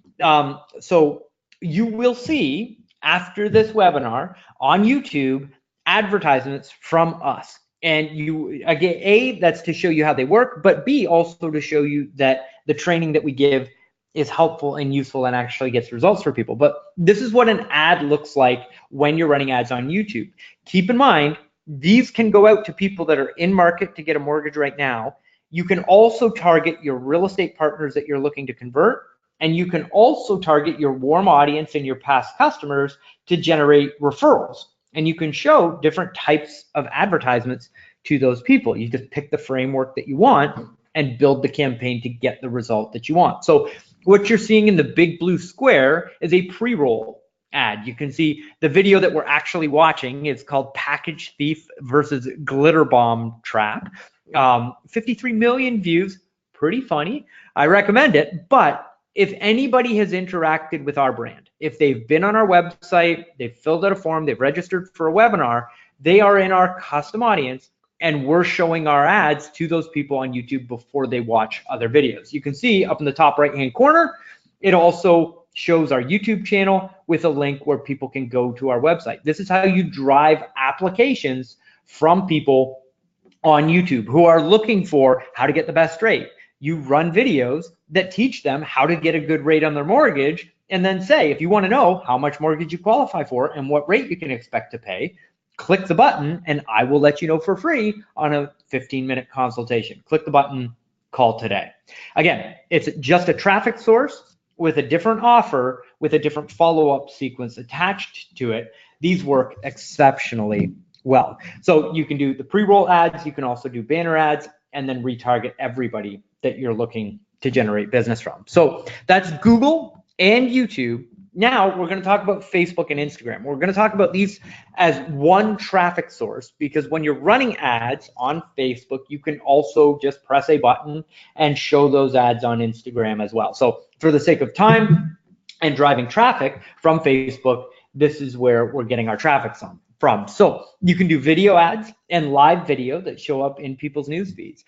So you will see after this webinar on YouTube advertisements from us. And you, again, A, that's to show you how they work, but B, also to show you that the training that we give is helpful and useful and actually gets results for people. But this is what an ad looks like when you're running ads on YouTube. Keep in mind, these can go out to people that are in market to get a mortgage right now. You can also target your real estate partners that you're looking to convert, and you can also target your warm audience and your past customers to generate referrals. And you can show different types of advertisements to those people. You just pick the framework that you want and build the campaign to get the result that you want. So what you're seeing in the big blue square is a pre-roll ad. You can see the video that we're actually watching is called Package Thief versus Glitter Bomb Trap. 53 million views, pretty funny. I recommend it. But if anybody has interacted with our brand, if they've been on our website, they've filled out a form, they've registered for a webinar, they are in our custom audience, and we're showing our ads to those people on YouTube before they watch other videos. You can see up in the top right-hand corner, it also shows our YouTube channel with a link where people can go to our website. This is how you drive applications from people on YouTube who are looking for how to get the best rate. You run videos that teach them how to get a good rate on their mortgage, and then say, if you want to know how much mortgage you qualify for and what rate you can expect to pay, click the button and I will let you know for free on a 15-minute consultation. Click the button, call today. Again, it's just a traffic source with a different offer, with a different follow-up sequence attached to it. These work exceptionally well. So you can do the pre-roll ads, you can also do banner ads, and then retarget everybody that you're looking to generate business from. So that's Google and YouTube. Now we're going to talk about Facebook and Instagram. We're going to talk about these as one traffic source, because when you're running ads on Facebook, you can also just press a button and show those ads on Instagram as well. So for the sake of time and driving traffic from Facebook, this is where we're getting our traffic from. So you can do video ads and live video that show up in people's news feeds.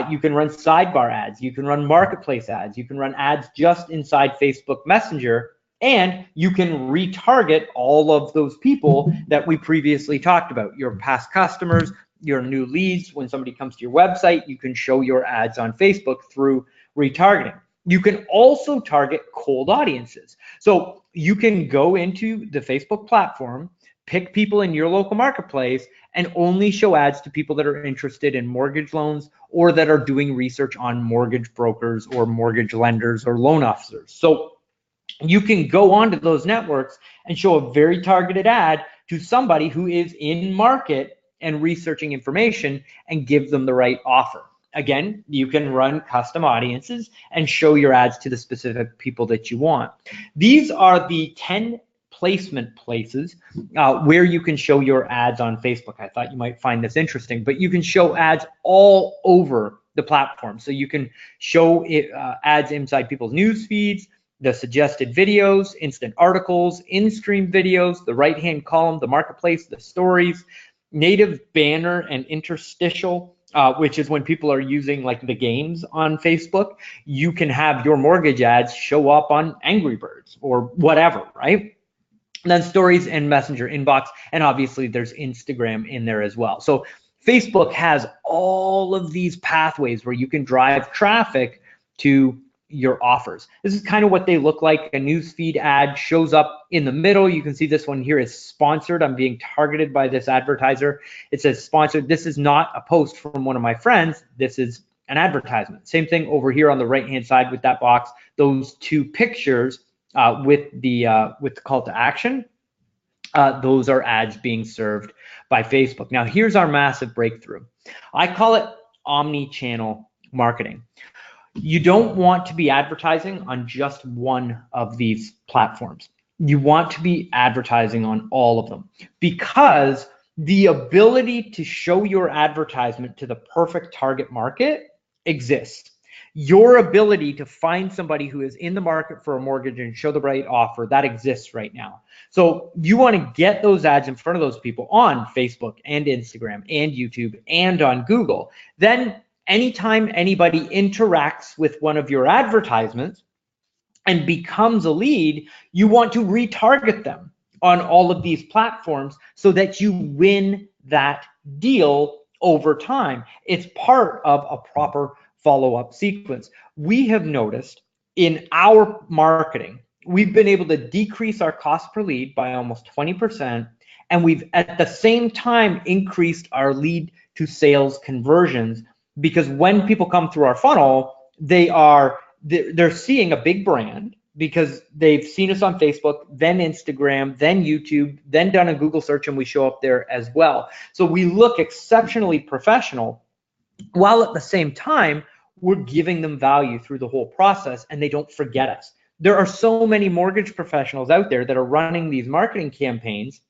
You can run sidebar ads. You can run marketplace ads. You can run ads just inside Facebook Messenger, and you can retarget all of those people that we previously talked about, your past customers, your new leads. When somebody comes to your website, you can show your ads on Facebook through retargeting. You can also target cold audiences. So you can go into the Facebook platform, pick people in your local marketplace, and only show ads to people that are interested in mortgage loans or that are doing research on mortgage brokers or mortgage lenders or loan officers. So you can go onto those networks and show a very targeted ad to somebody who is in market and researching information and give them the right offer. again, you can run custom audiences and show your ads to the specific people that you want. These are the 10 placement places where you can show your ads on Facebook. I thought you might find this interesting, but you can show ads all over the platform. So you can show ads inside people's news feeds, the suggested videos, instant articles, in-stream videos, the right-hand column, the marketplace, the stories, native banner and interstitial, which is when people are using like the games on Facebook. You can have your mortgage ads show up on Angry Birds or whatever, right? And then stories and messenger inbox, and obviously there's Instagram in there as well. So Facebook has all of these pathways where you can drive traffic to your offers. This is kind of what they look like. A newsfeed ad shows up in the middle. You can see this one here is sponsored. I'm being targeted by this advertiser. It says sponsored. This is not a post from one of my friends. This is an advertisement. Same thing over here on the right-hand side with that box. Those two pictures with the call to action. Those are ads being served by Facebook. Now, here's our massive breakthrough. I call it omni-channel marketing. You don't want to be advertising on just one of these platforms. You want to be advertising on all of them, because the ability to show your advertisement to the perfect target market exists. Your ability to find somebody who is in the market for a mortgage and show the right offer, that exists right now. So you want to get those ads in front of those people on Facebook and Instagram and YouTube and on Google. Then anytime anybody interacts with one of your advertisements and becomes a lead, you want to retarget them on all of these platforms so that you win that deal over time. It's part of a proper follow-up sequence. We have noticed in our marketing, we've been able to decrease our cost per lead by almost 20%, and we've at the same time increased our lead to sales conversions, because when people come through our funnel, they're seeing a big brand because they've seen us on Facebook, then Instagram, then YouTube, then done a Google search, and we show up there as well. So we look exceptionally professional, while at the same time, we're giving them value through the whole process, and they don't forget us. There are so many mortgage professionals out there that are running these marketing campaigns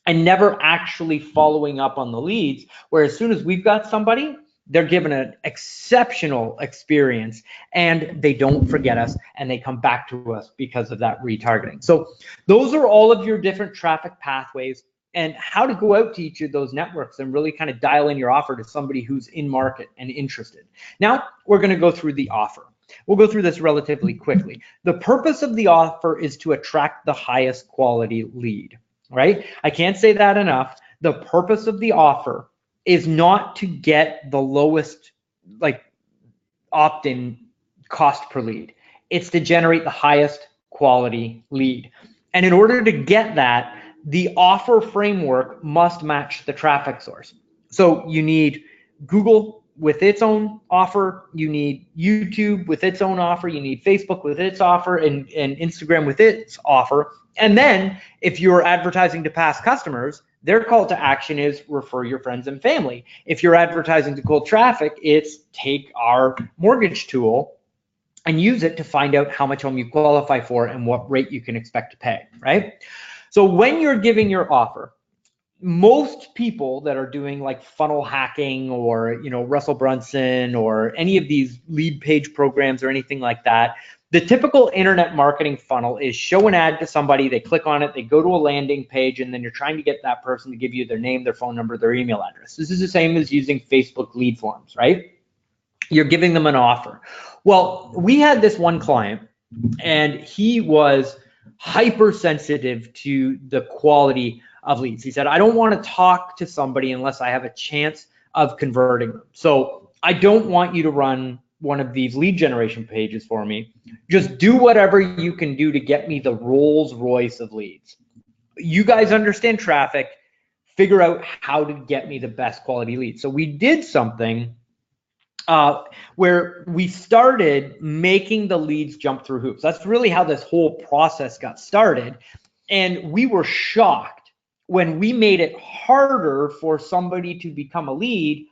and never actually following up on the leads, where as soon as we've got somebody, they're given an exceptional experience and they don't forget us and they come back to us because of that retargeting. So those are all of your different traffic pathways and how to go out to each of those networks and really kind of dial in your offer to somebody who's in market and interested. Now we're going to go through the offer. We'll go through this relatively quickly. The purpose of the offer is to attract the highest quality lead, right? I can't say that enough. The purpose of the offer is not to get the lowest like opt-in cost per lead. It's to generate the highest quality lead. And in order to get that, the offer framework must match the traffic source. So you need Google with its own offer, you need YouTube with its own offer, you need Facebook with its offer, and Instagram with its offer. And then if you're advertising to past customers, their call to action is refer your friends and family. If you're advertising to cold traffic, it's take our mortgage tool and use it to find out how much home you qualify for and what rate you can expect to pay, right? So when you're giving your offer, most people that are doing like funnel hacking or, you know, Russell Brunson or any of these lead page programs or anything like that, the typical internet marketing funnel is show an ad to somebody, they click on it, they go to a landing page, and then you're trying to get that person to give you their name, their phone number, their email address. This is the same as using Facebook lead forms, right? You're giving them an offer. Well, we had this one client and he was hypersensitive to the quality of leads. He said, I don't want to talk to somebody unless I have a chance of converting them. So I don't want you to run one of these lead generation pages for me. Just do whatever you can do to get me the Rolls Royce of leads. You guys understand traffic, figure out how to get me the best quality leads. So we did something where we started making the leads jump through hoops. That's really how this whole process got started. And we were shocked when we made it harder for somebody to become a lead.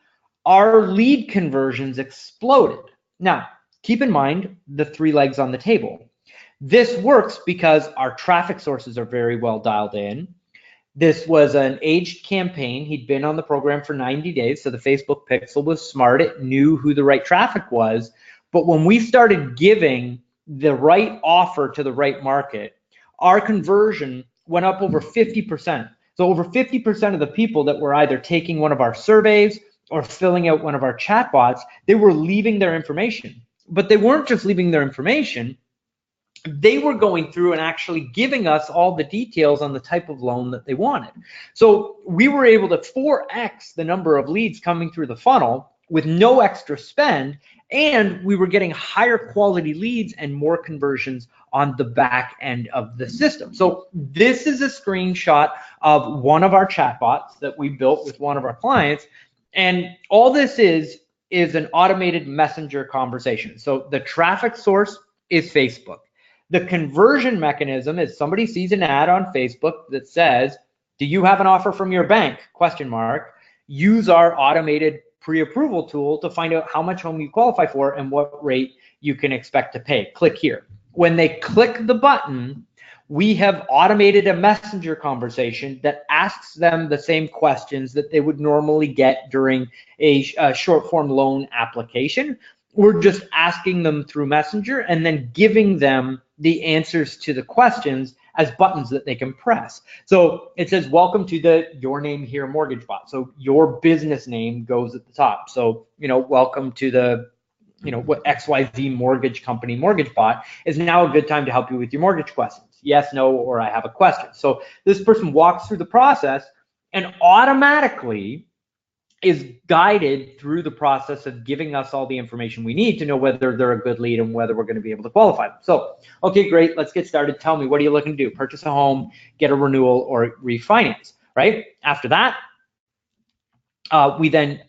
our lead conversions exploded. Now, keep in mind the 3 legs on the table. This works because our traffic sources are very well dialed in. This was an aged campaign. He'd been on the program for 90 days, so the Facebook pixel was smart. It knew who the right traffic was. But when we started giving the right offer to the right market, our conversion went up over 50%. So over 50% of the people that were either taking one of our surveys or filling out one of our chatbots, they were leaving their information. But they weren't just leaving their information, they were going through and actually giving us all the details on the type of loan that they wanted. So we were able to 4x the number of leads coming through the funnel with no extra spend, and we were getting higher quality leads and more conversions on the back end of the system. So this is a screenshot of one of our chatbots that we built with one of our clients, and all this is an automated messenger conversation. So the traffic source is Facebook. The conversion mechanism is somebody sees an ad on Facebook that says, do you have an offer from your bank? ? Use our automated pre-approval tool to find out how much home you qualify for and what rate you can expect to pay. Click here. When they click the button, we have automated a messenger conversation that asks them the same questions that they would normally get during a short form loan application. We're just asking them through Messenger and then giving them the answers to the questions as buttons that they can press. So it says, welcome to the Your Name Here mortgage bot. So your business name goes at the top. So, welcome to the, what XYZ mortgage company mortgage bot is now a good time to help you with your mortgage questions. Yes, no, or I have a question. So this person walks through the process and automatically is guided through the process of giving us all the information we need to know whether they're a good lead and whether we're going to be able to qualify them. So, okay, great, let's get started. Tell me, what are you looking to do? Purchase a home, get a renewal, or refinance, right? After that, we then,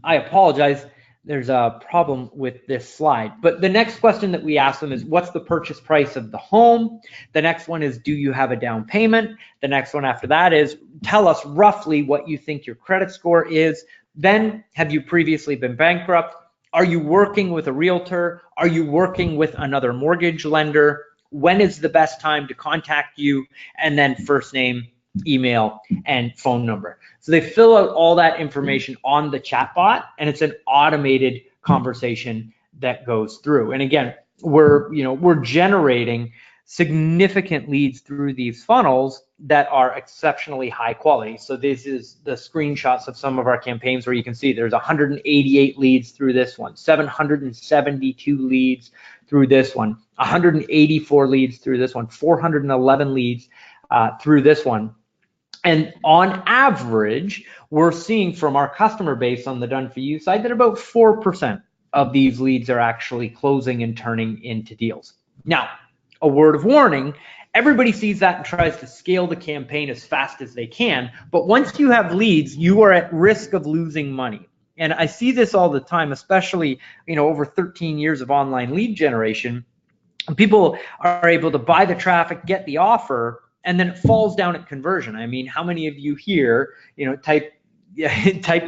I apologize, there's a problem with this slide. But the next question that we ask them is, what's the purchase price of the home? The next one is, do you have a down payment? The next one after that is, tell us roughly what you think your credit score is. Then, have you previously been bankrupt? Are you working with a realtor? Are you working with another mortgage lender? When is the best time to contact you? And then first name, email, and phone number. So they fill out all that information on the chatbot, and it's an automated conversation that goes through. And again, we're generating significant leads through these funnels that are exceptionally high quality. So this is the screenshots of some of our campaigns where you can see there's 188 leads through this one, 772 leads through this one, 184 leads through this one, 411 leads through this one. And on average, we're seeing from our customer base on the done for you side that about 4% of these leads are actually closing and turning into deals. Now, a word of warning, everybody sees that and tries to scale the campaign as fast as they can. But once you have leads, you are at risk of losing money. And I see this all the time, especially, over 13 years of online lead generation. People are able to buy the traffic, get the offer, and then it falls down at conversion. I mean, how many of you here, type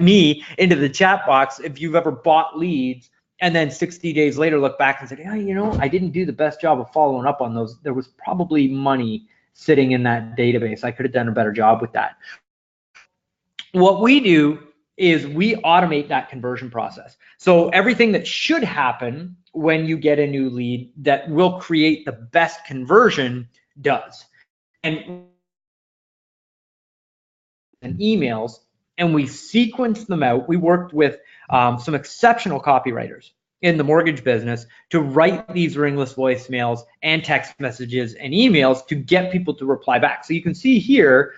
me into the chat box if you've ever bought leads and then 60 days later look back and say, I didn't do the best job of following up on those. There was probably money sitting in that database. I could have done a better job with that. What we do is we automate that conversion process. So everything that should happen when you get a new lead that will create the best conversion does. And emails, and we sequence them out. We worked with some exceptional copywriters in the mortgage business to write these ringless voicemails and text messages and emails to get people to reply back. So you can see here,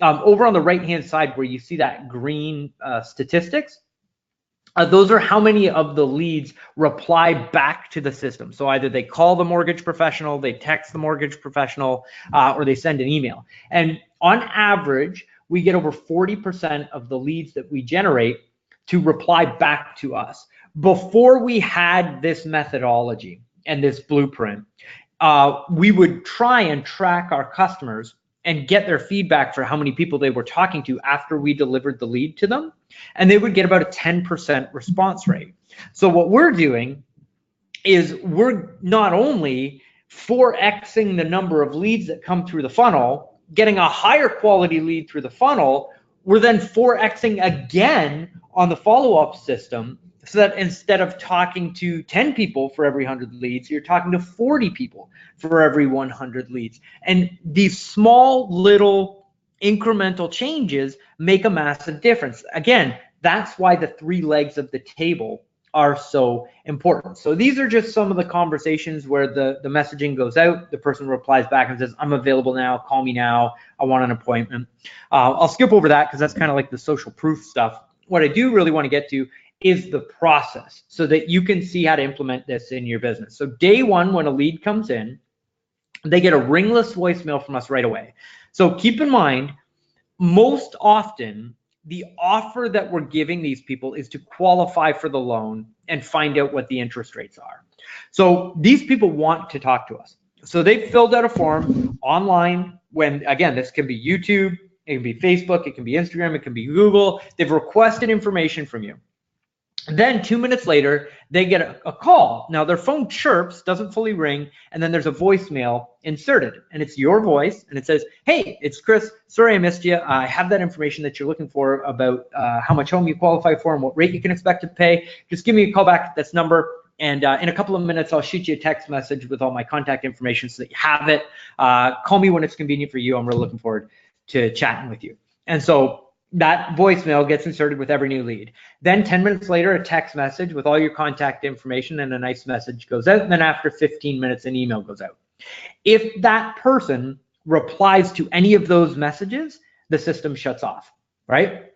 over on the right-hand side where you see that green statistics, those are how many of the leads reply back to the system. So either they call the mortgage professional, they text the mortgage professional, or they send an email. And on average, we get over 40% of the leads that we generate to reply back to us. Before we had this methodology and this blueprint, we would try and track our customers and get their feedback for how many people they were talking to after we delivered the lead to them, and they would get about a 10% response rate. So what we're doing is we're not only 4xing the number of leads that come through the funnel, getting a higher quality lead through the funnel, we're then 4xing again on the follow-up system, so that instead of talking to 10 people for every 100 leads, you're talking to 40 people for every 100 leads. And these small little incremental changes make a massive difference. Again, that's why the 3 legs of the table are so important. So these are just some of the conversations where the messaging goes out, the person replies back and says, I'm available now, call me now, I want an appointment. I'll skip over that because that's kind of like the social proof stuff. What I do really want to get to is the process so that you can see how to implement this in your business. So day one, when a lead comes in, they get a ringless voicemail from us right away. So keep in mind, most often, the offer that we're giving these people is to qualify for the loan and find out what the interest rates are. So these people want to talk to us. So they've filled out a form online when, again, this can be YouTube, it can be Facebook, it can be Instagram, it can be Google. They've requested information from you. Then 2 minutes later, they get a call. Now their phone chirps, doesn't fully ring, and then there's a voicemail inserted, and it's your voice, and it says, hey, it's Chris. Sorry I missed you. I have that information that you're looking for about how much home you qualify for and what rate you can expect to pay. Just give me a call back at this number, and in a couple of minutes, I'll shoot you a text message with all my contact information so that you have it. Call me when it's convenient for you. I'm really looking forward to chatting with you. And so that voicemail gets inserted with every new lead. Then 10 minutes later, a text message with all your contact information and a nice message goes out. And then after 15 minutes, an email goes out. If that person replies to any of those messages, the system shuts off, right?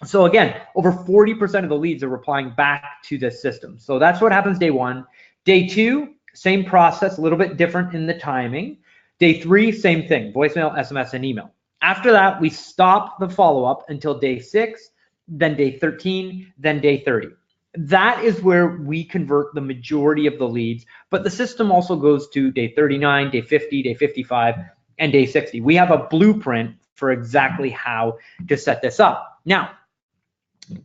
So again, over 40% of the leads are replying back to this system. So that's what happens day one. Day two, same process, a little bit different in the timing. Day three, same thing, voicemail, SMS, and email. After that, we stop the follow-up until day 6, then day 13, then day 30. That is where we convert the majority of the leads, but the system also goes to day 39, day 50, day 55, and day 60. We have a blueprint for exactly how to set this up. Now,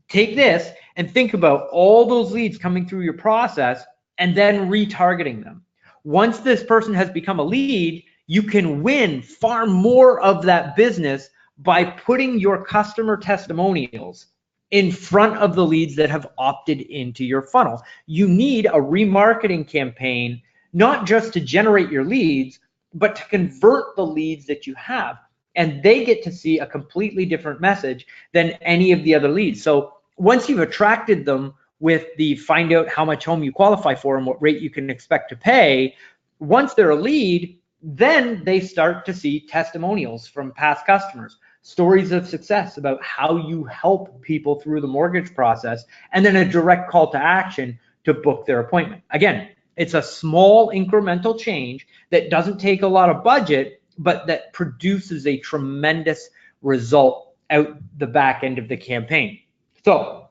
take this and think about all those leads coming through your process and then retargeting them. Once this person has become a lead, you can win far more of that business by putting your customer testimonials in front of the leads that have opted into your funnel. You need a remarketing campaign, not just to generate your leads, but to convert the leads that you have. And they get to see a completely different message than any of the other leads. So once you've attracted them with the find out how much home you qualify for and what rate you can expect to pay, once they're a lead, then they start to see testimonials from past customers, stories of success about how you help people through the mortgage process, and then a direct call to action to book their appointment. Again, it's a small incremental change that doesn't take a lot of budget, but that produces a tremendous result out the back end of the campaign. So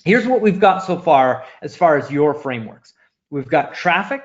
here's what we've got so far as your frameworks. We've got traffic,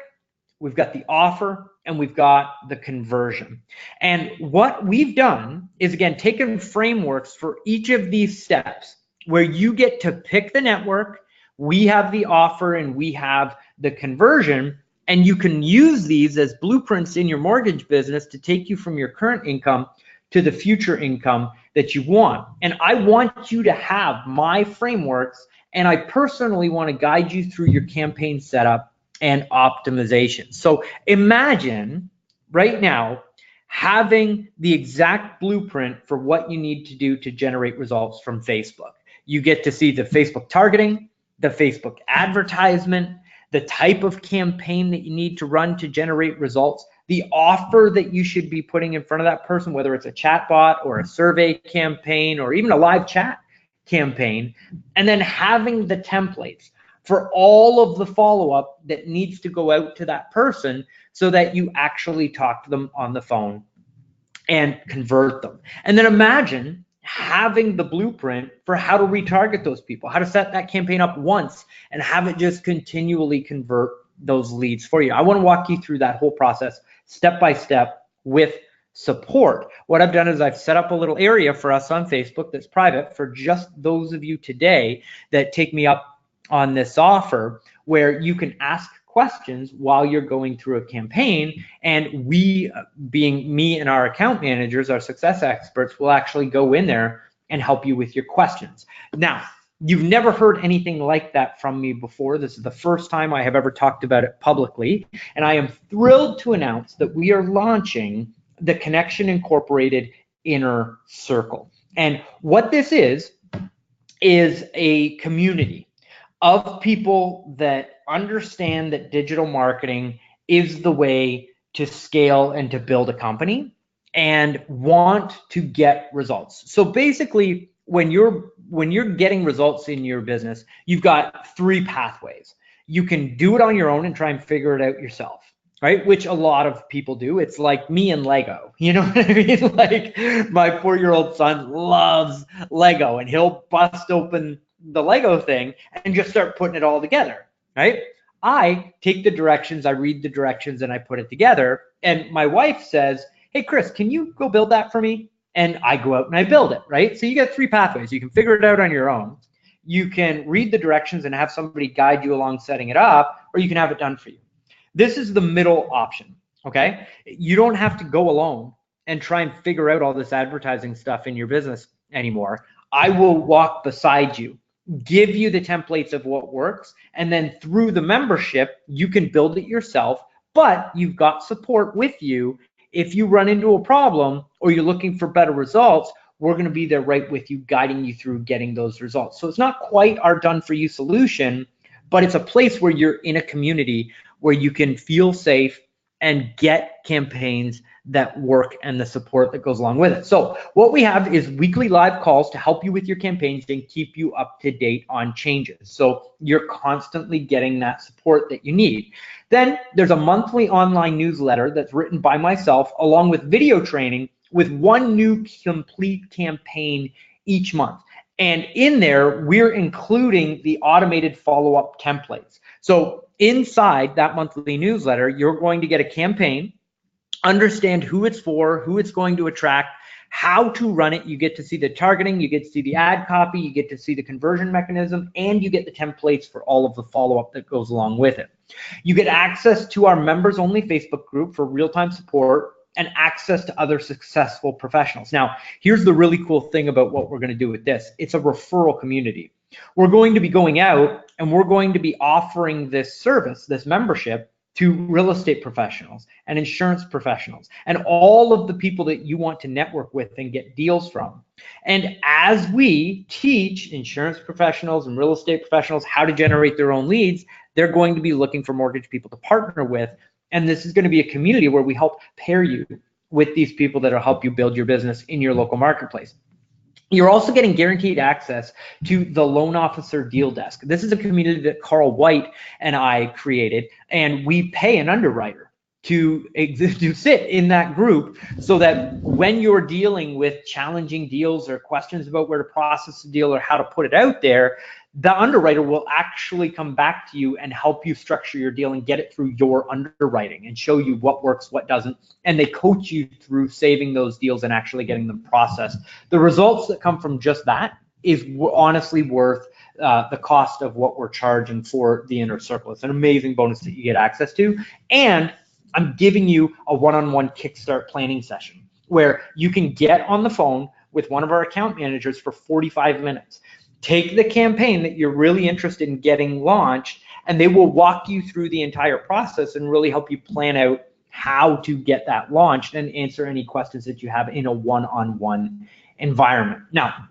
we've got the offer, and we've got the conversion. And what we've done is, again, taken frameworks for each of these steps where you get to pick the network, we have the offer, and we have the conversion, and you can use these as blueprints in your mortgage business to take you from your current income to the future income that you want. And I want you to have my frameworks, and I personally want to guide you through your campaign setup and optimization. So imagine right now having the exact blueprint for what you need to do to generate results from Facebook. You get to see the Facebook targeting, the Facebook advertisement, the type of campaign that you need to run to generate results, the offer that you should be putting in front of that person, whether it's a chatbot or a survey campaign or even a live chat campaign, and then having the templates for all of the follow-up that needs to go out to that person so that you actually talk to them on the phone and convert them. And then imagine having the blueprint for how to retarget those people, how to set that campaign up once and have it just continually convert those leads for you. I want to walk you through that whole process step by step with support. What I've done is I've set up a little area for us on Facebook that's private for just those of you today that take me up on this offer, where you can ask questions while you're going through a campaign, and we, being me and our account managers, our success experts, will actually go in there and help you with your questions. Now, you've never heard anything like that from me before. This is the first time I have ever talked about it publicly, and I am thrilled to announce that we are launching the Connection Incorporated Inner Circle. And what this is a community of people that understand that digital marketing is the way to scale and to build a company and want to get results. So basically, when you're getting results in your business, you've got three pathways. You can do it on your own and try and figure it out yourself, right? Which a lot of people do. It's like me and Lego, you know what I mean? Like, my 4-year-old son loves Lego, and he'll bust open the Lego thing and just start putting it all together, right? I take the directions, I read the directions, and I put it together. And my wife says, hey, Chris, can you go build that for me? And I go out and I build it, right? So you get three pathways. You can figure it out on your own. You can read the directions and have somebody guide you along setting it up, or you can have it done for you. This is the middle option, okay? You don't have to go alone and try and figure out all this advertising stuff in your business anymore. I will walk beside you, give you the templates of what works, and then through the membership, you can build it yourself, but you've got support with you. If you run into a problem or you're looking for better results, we're going to be there right with you, guiding you through getting those results. So it's not quite our done for you solution, but it's a place where you're in a community where you can feel safe and get campaigns that work and the support that goes along with it. So what we have is weekly live calls to help you with your campaigns and keep you up to date on changes. So you're constantly getting that support that you need. Then there's a monthly online newsletter that's written by myself, along with video training with one new complete campaign each month. And in there, we're including the automated follow-up templates. So inside that monthly newsletter, you're going to get a campaign, understand who it's for, who it's going to attract, how to run it. You get to see the targeting, you get to see the ad copy, you get to see the conversion mechanism, and you get the templates for all of the follow-up that goes along with it. You get access to our members-only Facebook group for real-time support and access to other successful professionals. Now, here's the really cool thing about what we're going to do with this. It's a referral community. We're going to be going out and we're going to be offering this service, this membership, to real estate professionals and insurance professionals and all of the people that you want to network with and get deals from. And as we teach insurance professionals and real estate professionals how to generate their own leads, they're going to be looking for mortgage people to partner with. And this is going to be a community where we help pair you with these people that will help you build your business in your local marketplace. You're also getting guaranteed access to the loan officer deal desk. This is a community that Carl White and I created, and we pay an underwriter to sit in that group so that when you're dealing with challenging deals or questions about where to process the deal or how to put it out there, the underwriter will actually come back to you and help you structure your deal and get it through your underwriting and show you what works, what doesn't, and they coach you through saving those deals and actually getting them processed. The results that come from just that is honestly worth the cost of what we're charging for the Inner Circle. It's an amazing bonus that you get access to, and I'm giving you a one-on-one kickstart planning session where you can get on the phone with one of our account managers for 45 minutes. Take the campaign that you're really interested in getting launched, and they will walk you through the entire process and really help you plan out how to get that launched and answer any questions that you have in a one-on-one environment. Now,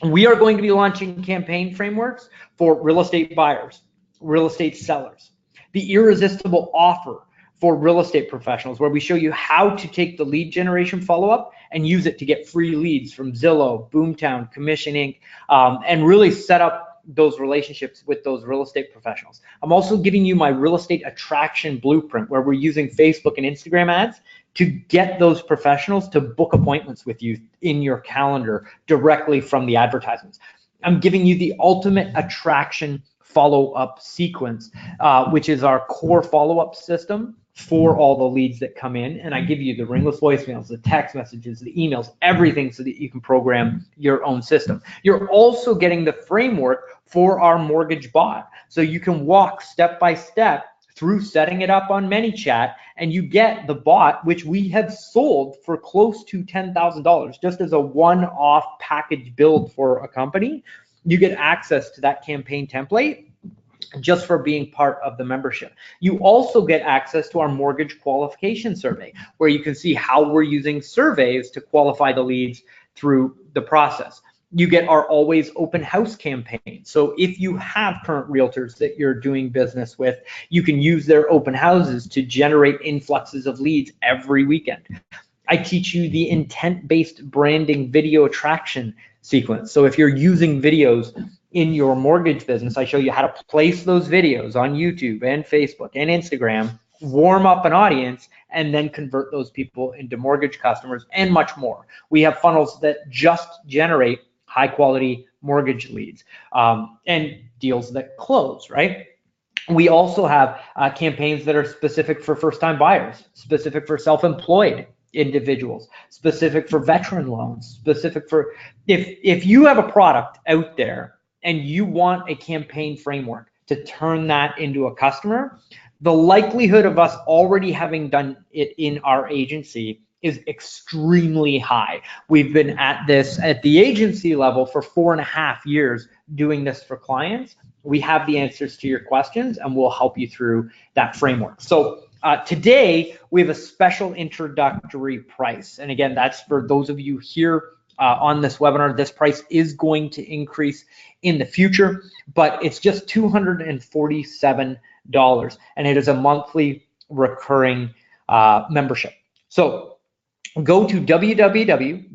we are going to be launching campaign frameworks for real estate buyers, real estate sellers, the irresistible offer for real estate professionals, where we show you how to take the lead generation follow-up and use it to get free leads from Zillow, Boomtown, Commission Inc., and really set up those relationships with those real estate professionals. I'm also giving you my real estate attraction blueprint, where we're using Facebook and Instagram ads to get those professionals to book appointments with you in your calendar directly from the advertisements. I'm giving you the ultimate attraction follow-up sequence, which is our core follow-up system for all the leads that come in, and I give you the ringless voicemails, the text messages, the emails, everything, so that you can program your own system. You're also getting the framework for our mortgage bot, so you can walk step by step through setting it up on ManyChat, and you get the bot, which we have sold for close to $10,000 just as a one-off package build for a company. You get access to that campaign template just for being part of the membership. You also get access to our mortgage qualification survey, where you can see how we're using surveys to qualify the leads through the process. You get our always open house campaign. So if you have current realtors that you're doing business with, you can use their open houses to generate influxes of leads every weekend. I teach you the intent-based branding video attraction sequence. So if you're using videos in your mortgage business, I show you how to place those videos on YouTube and Facebook and Instagram, warm up an audience, and then convert those people into mortgage customers, and much more. We have funnels that just generate high quality mortgage leads and deals that close, right? We also have campaigns that are specific for first-time buyers, specific for self-employed individuals, specific for veteran loans, specific for if you have a product out there and you want a campaign framework to turn that into a customer, the likelihood of us already having done it in our agency is extremely high. We've been at this at the agency level for 4.5 years doing this for clients. We have the answers to your questions, and we'll help you through that framework. So today we have a special introductory price. And again, that's for those of you here on this webinar. This price is going to increase in the future, but it's just $247, and it is a monthly recurring membership. So go to www.CI,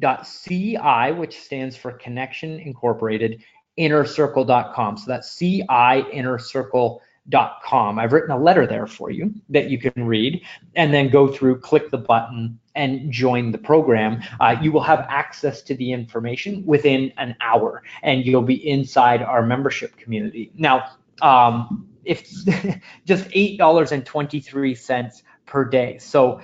which stands for Connection Incorporated, innercircle.com. So that's CIinnercircle.com. I've written a letter there for you that you can read, and then go through, click the button, and join the program. You will have access to the information within an hour, and you'll be inside our membership community. Now, it's just $8.23 per day. So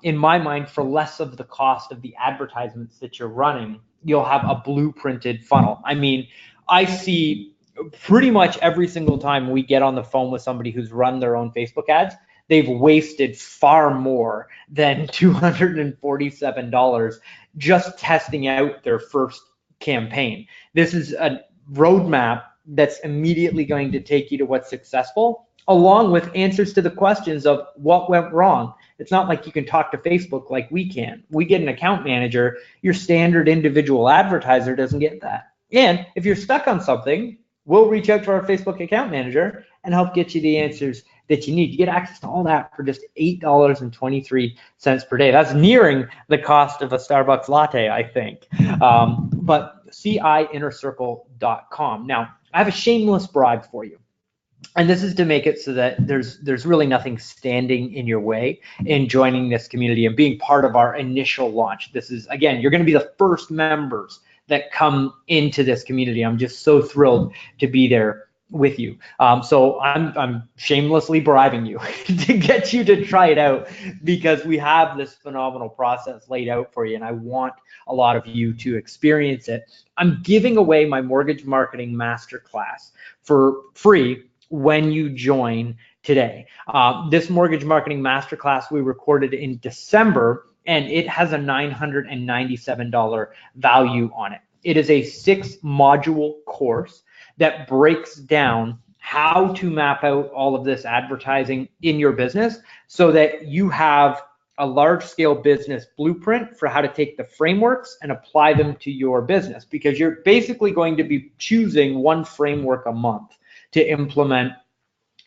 in my mind, for less of the cost of the advertisements that you're running, you'll have a blueprinted funnel. I mean, I see pretty much every single time we get on the phone with somebody who's run their own Facebook ads, they've wasted far more than $247 just testing out their first campaign. This is a roadmap that's immediately going to take you to what's successful, along with answers to the questions of what went wrong. It's not like you can talk to Facebook like we can. We get an account manager. Your standard individual advertiser doesn't get that. And if you're stuck on something, we'll reach out to our Facebook account manager and help get you the answers that you need. You get access to all that for just $8.23 per day. That's nearing the cost of a Starbucks latte, I think. But CIinnercircle.com. Now, I have a shameless bribe for you. And this is to make it so that there's really nothing standing in your way in joining this community and being part of our initial launch. This is, again, you're going to be the first members that come into this community. I'm just so thrilled to be there with you. So I'm shamelessly bribing you to get you to try it out, because we have this phenomenal process laid out for you, and I want a lot of you to experience it. I'm giving away my mortgage marketing masterclass for free when you join today. This mortgage marketing masterclass we recorded in December, and it has a $997 value on it. It is a 6-module course that breaks down how to map out all of this advertising in your business so that you have a large-scale business blueprint for how to take the frameworks and apply them to your business, because you're basically going to be choosing one framework a month to implement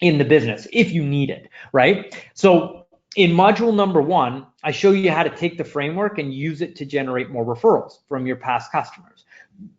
in the business if you need it, right? So in module number 1, I show you how to take the framework and use it to generate more referrals from your past customers.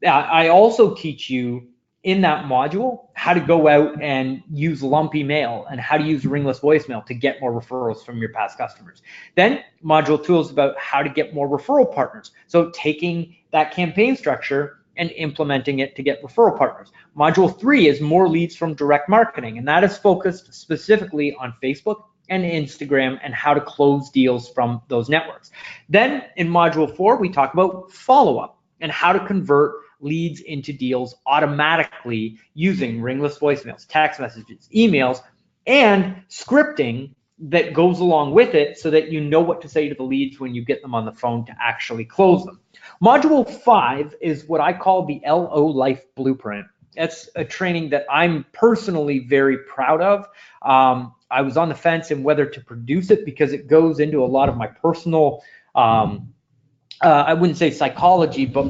I also teach you in that module how to go out and use lumpy mail and how to use ringless voicemail to get more referrals from your past customers. Then module 2 is about how to get more referral partners. So taking that campaign structure and implementing it to get referral partners. Module 3 is more leads from direct marketing, and that is focused specifically on Facebook and Instagram and how to close deals from those networks. Then in module 4, we talk about follow-up and how to convert leads into deals automatically using ringless voicemails, text messages, emails, and scripting that goes along with it so that you know what to say to the leads when you get them on the phone to actually close them. Module 5 is what I call the LO Life Blueprint. That's a training that I'm personally very proud of. I was on the fence in whether to produce it because it goes into a lot of my personal, I wouldn't say psychology, but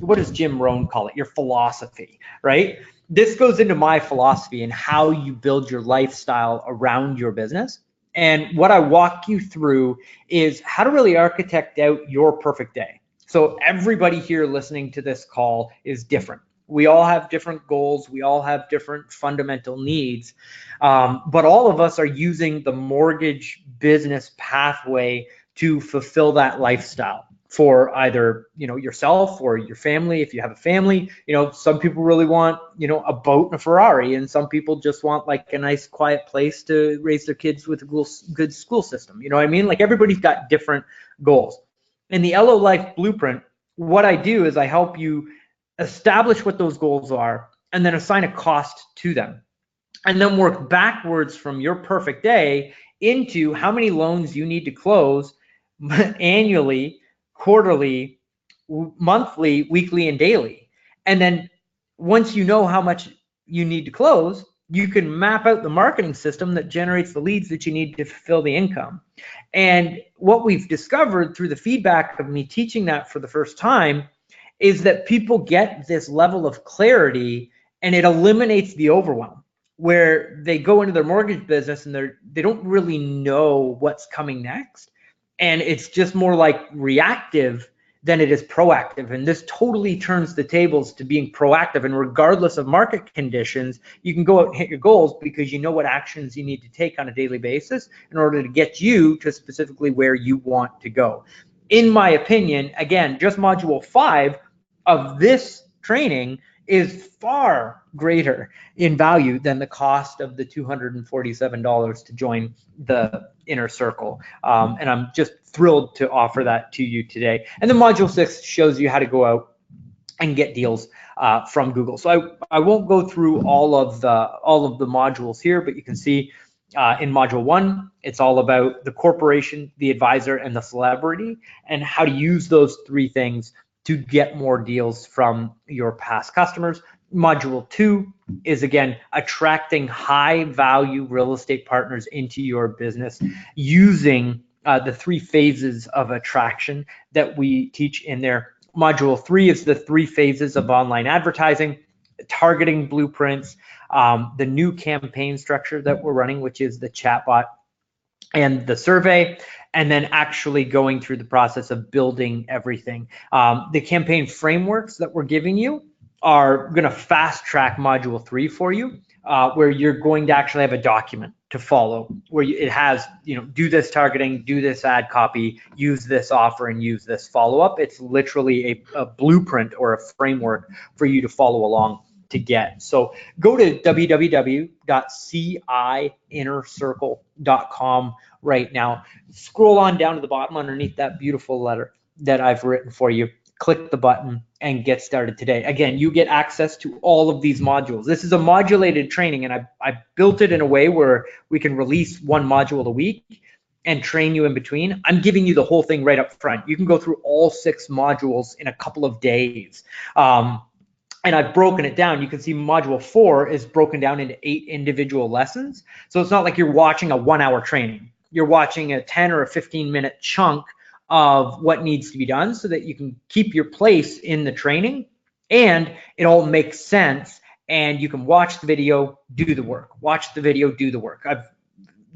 what does Jim Rohn call it? Your philosophy, right? This goes into my philosophy and how you build your lifestyle around your business. And what I walk you through is how to really architect out your perfect day. So everybody here listening to this call is different. We all have different goals. We all have different fundamental needs. But all of us are using the mortgage business pathway to fulfill that lifestyle for either, yourself or your family. If you have a family, some people really want, a boat and a Ferrari, and some people just want like a nice quiet place to raise their kids with a good school system. You know what I mean? Like everybody's got different goals. In the LO Life Blueprint, what I do is I help you establish what those goals are and then assign a cost to them, and then work backwards from your perfect day into how many loans you need to close annually, quarterly, monthly, weekly, and daily. And then once you know how much you need to close, you can map out the marketing system that generates the leads that you need to fulfill the income. And what we've discovered through the feedback of me teaching that for the first time is that people get this level of clarity, and it eliminates the overwhelm where they go into their mortgage business and they don't really know what's coming next. And it's just more like reactive than it is proactive. And this totally turns the tables to being proactive. And regardless of market conditions, you can go out and hit your goals because you know what actions you need to take on a daily basis in order to get you to specifically where you want to go. In my opinion, again, just module 5 of this training is far greater in value than the cost of the $247 to join the inner circle. And I'm just thrilled to offer that to you today. And then module 6 shows you how to go out and get deals from Google. So I won't go through all of the modules here, but you can see in module 1, it's all about the corporation, the advisor, and the celebrity, and how to use those 3 things to get more deals from your past customers. Module 2 is, again, attracting high value real estate partners into your business using the 3 phases of attraction that we teach in there. Module 3 is the 3 phases of online advertising, targeting blueprints, the new campaign structure that we're running, which is the chatbot and the survey, and then actually going through the process of building everything. The campaign frameworks that we're giving you are going to fast track module 3 for you, where you're going to actually have a document to follow, where it has, do this targeting, do this ad copy, use this offer, and use this follow-up. It's literally a blueprint or a framework for you to follow along to get. So go to www.ciinnercircle.com right now. Scroll on down to the bottom underneath that beautiful letter that I've written for you. Click the button and get started today. Again, you get access to all of these modules. This is a modulated training, and I built it in a way where we can release 1 module a week and train you in between. I'm giving you the whole thing right up front. You can go through all 6 modules in a couple of days. And I've broken it down. You can see module 4 is broken down into 8 individual lessons. So it's not like you're watching a 1-hour training. You're watching a 10 or a 15-minute chunk of what needs to be done so that you can keep your place in the training, and it all makes sense, and you can watch the video, do the work. Watch the video, do the work. I've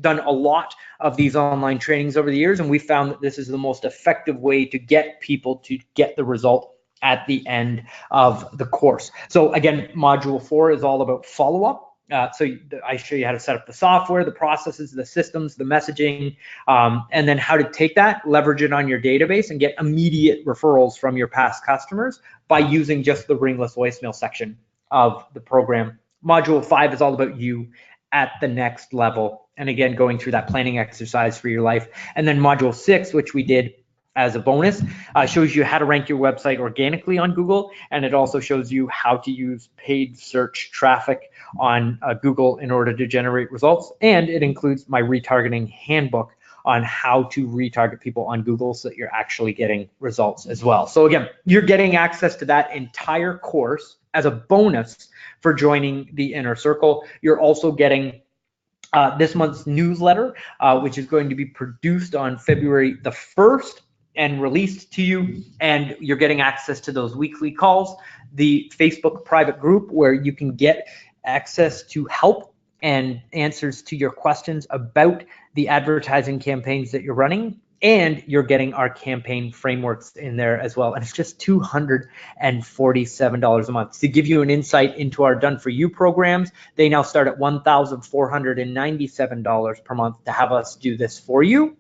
done a lot of these online trainings over the years, and we found that this is the most effective way to get people to get the result at the end of the course. So again, module 4 is all about follow-up. So I show you how to set up the software, the processes, the systems, the messaging, and then how to take that, leverage it on your database, and get immediate referrals from your past customers by using just the ringless voicemail section of the program. Module 5 is all about you at the next level. And again, going through that planning exercise for your life. And then module 6, which we did as a bonus, shows you how to rank your website organically on Google. And it also shows you how to use paid search traffic on Google in order to generate results. And it includes my retargeting handbook on how to retarget people on Google so that you're actually getting results as well. So again, you're getting access to that entire course as a bonus for joining the Inner Circle. You're also getting this month's newsletter, which is going to be produced on February the 1st and released to you, and you're getting access to those weekly calls, the Facebook private group where you can get access to help and answers to your questions about the advertising campaigns that you're running, and you're getting our campaign frameworks in there as well. And it's just $247 a month. To give you an insight into our Done For You programs, they now start at $1,497 per month to have us do this for you.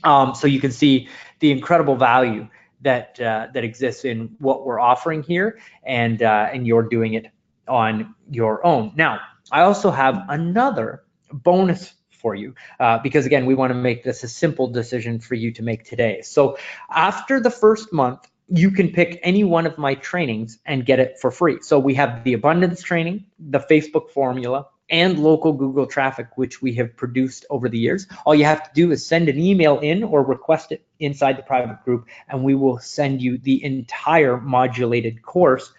So you can see the incredible value that exists in what we're offering here, and you're doing it on your own. Now, I also have another bonus for you because again, we want to make this a simple decision for you to make today. So after the first month, you can pick any one of my trainings and get it for free. So we have the abundance training, the Facebook formula, and local Google traffic, which we have produced over the years. All you have to do is send an email in or request it inside the private group, and we will send you the entire modulated course.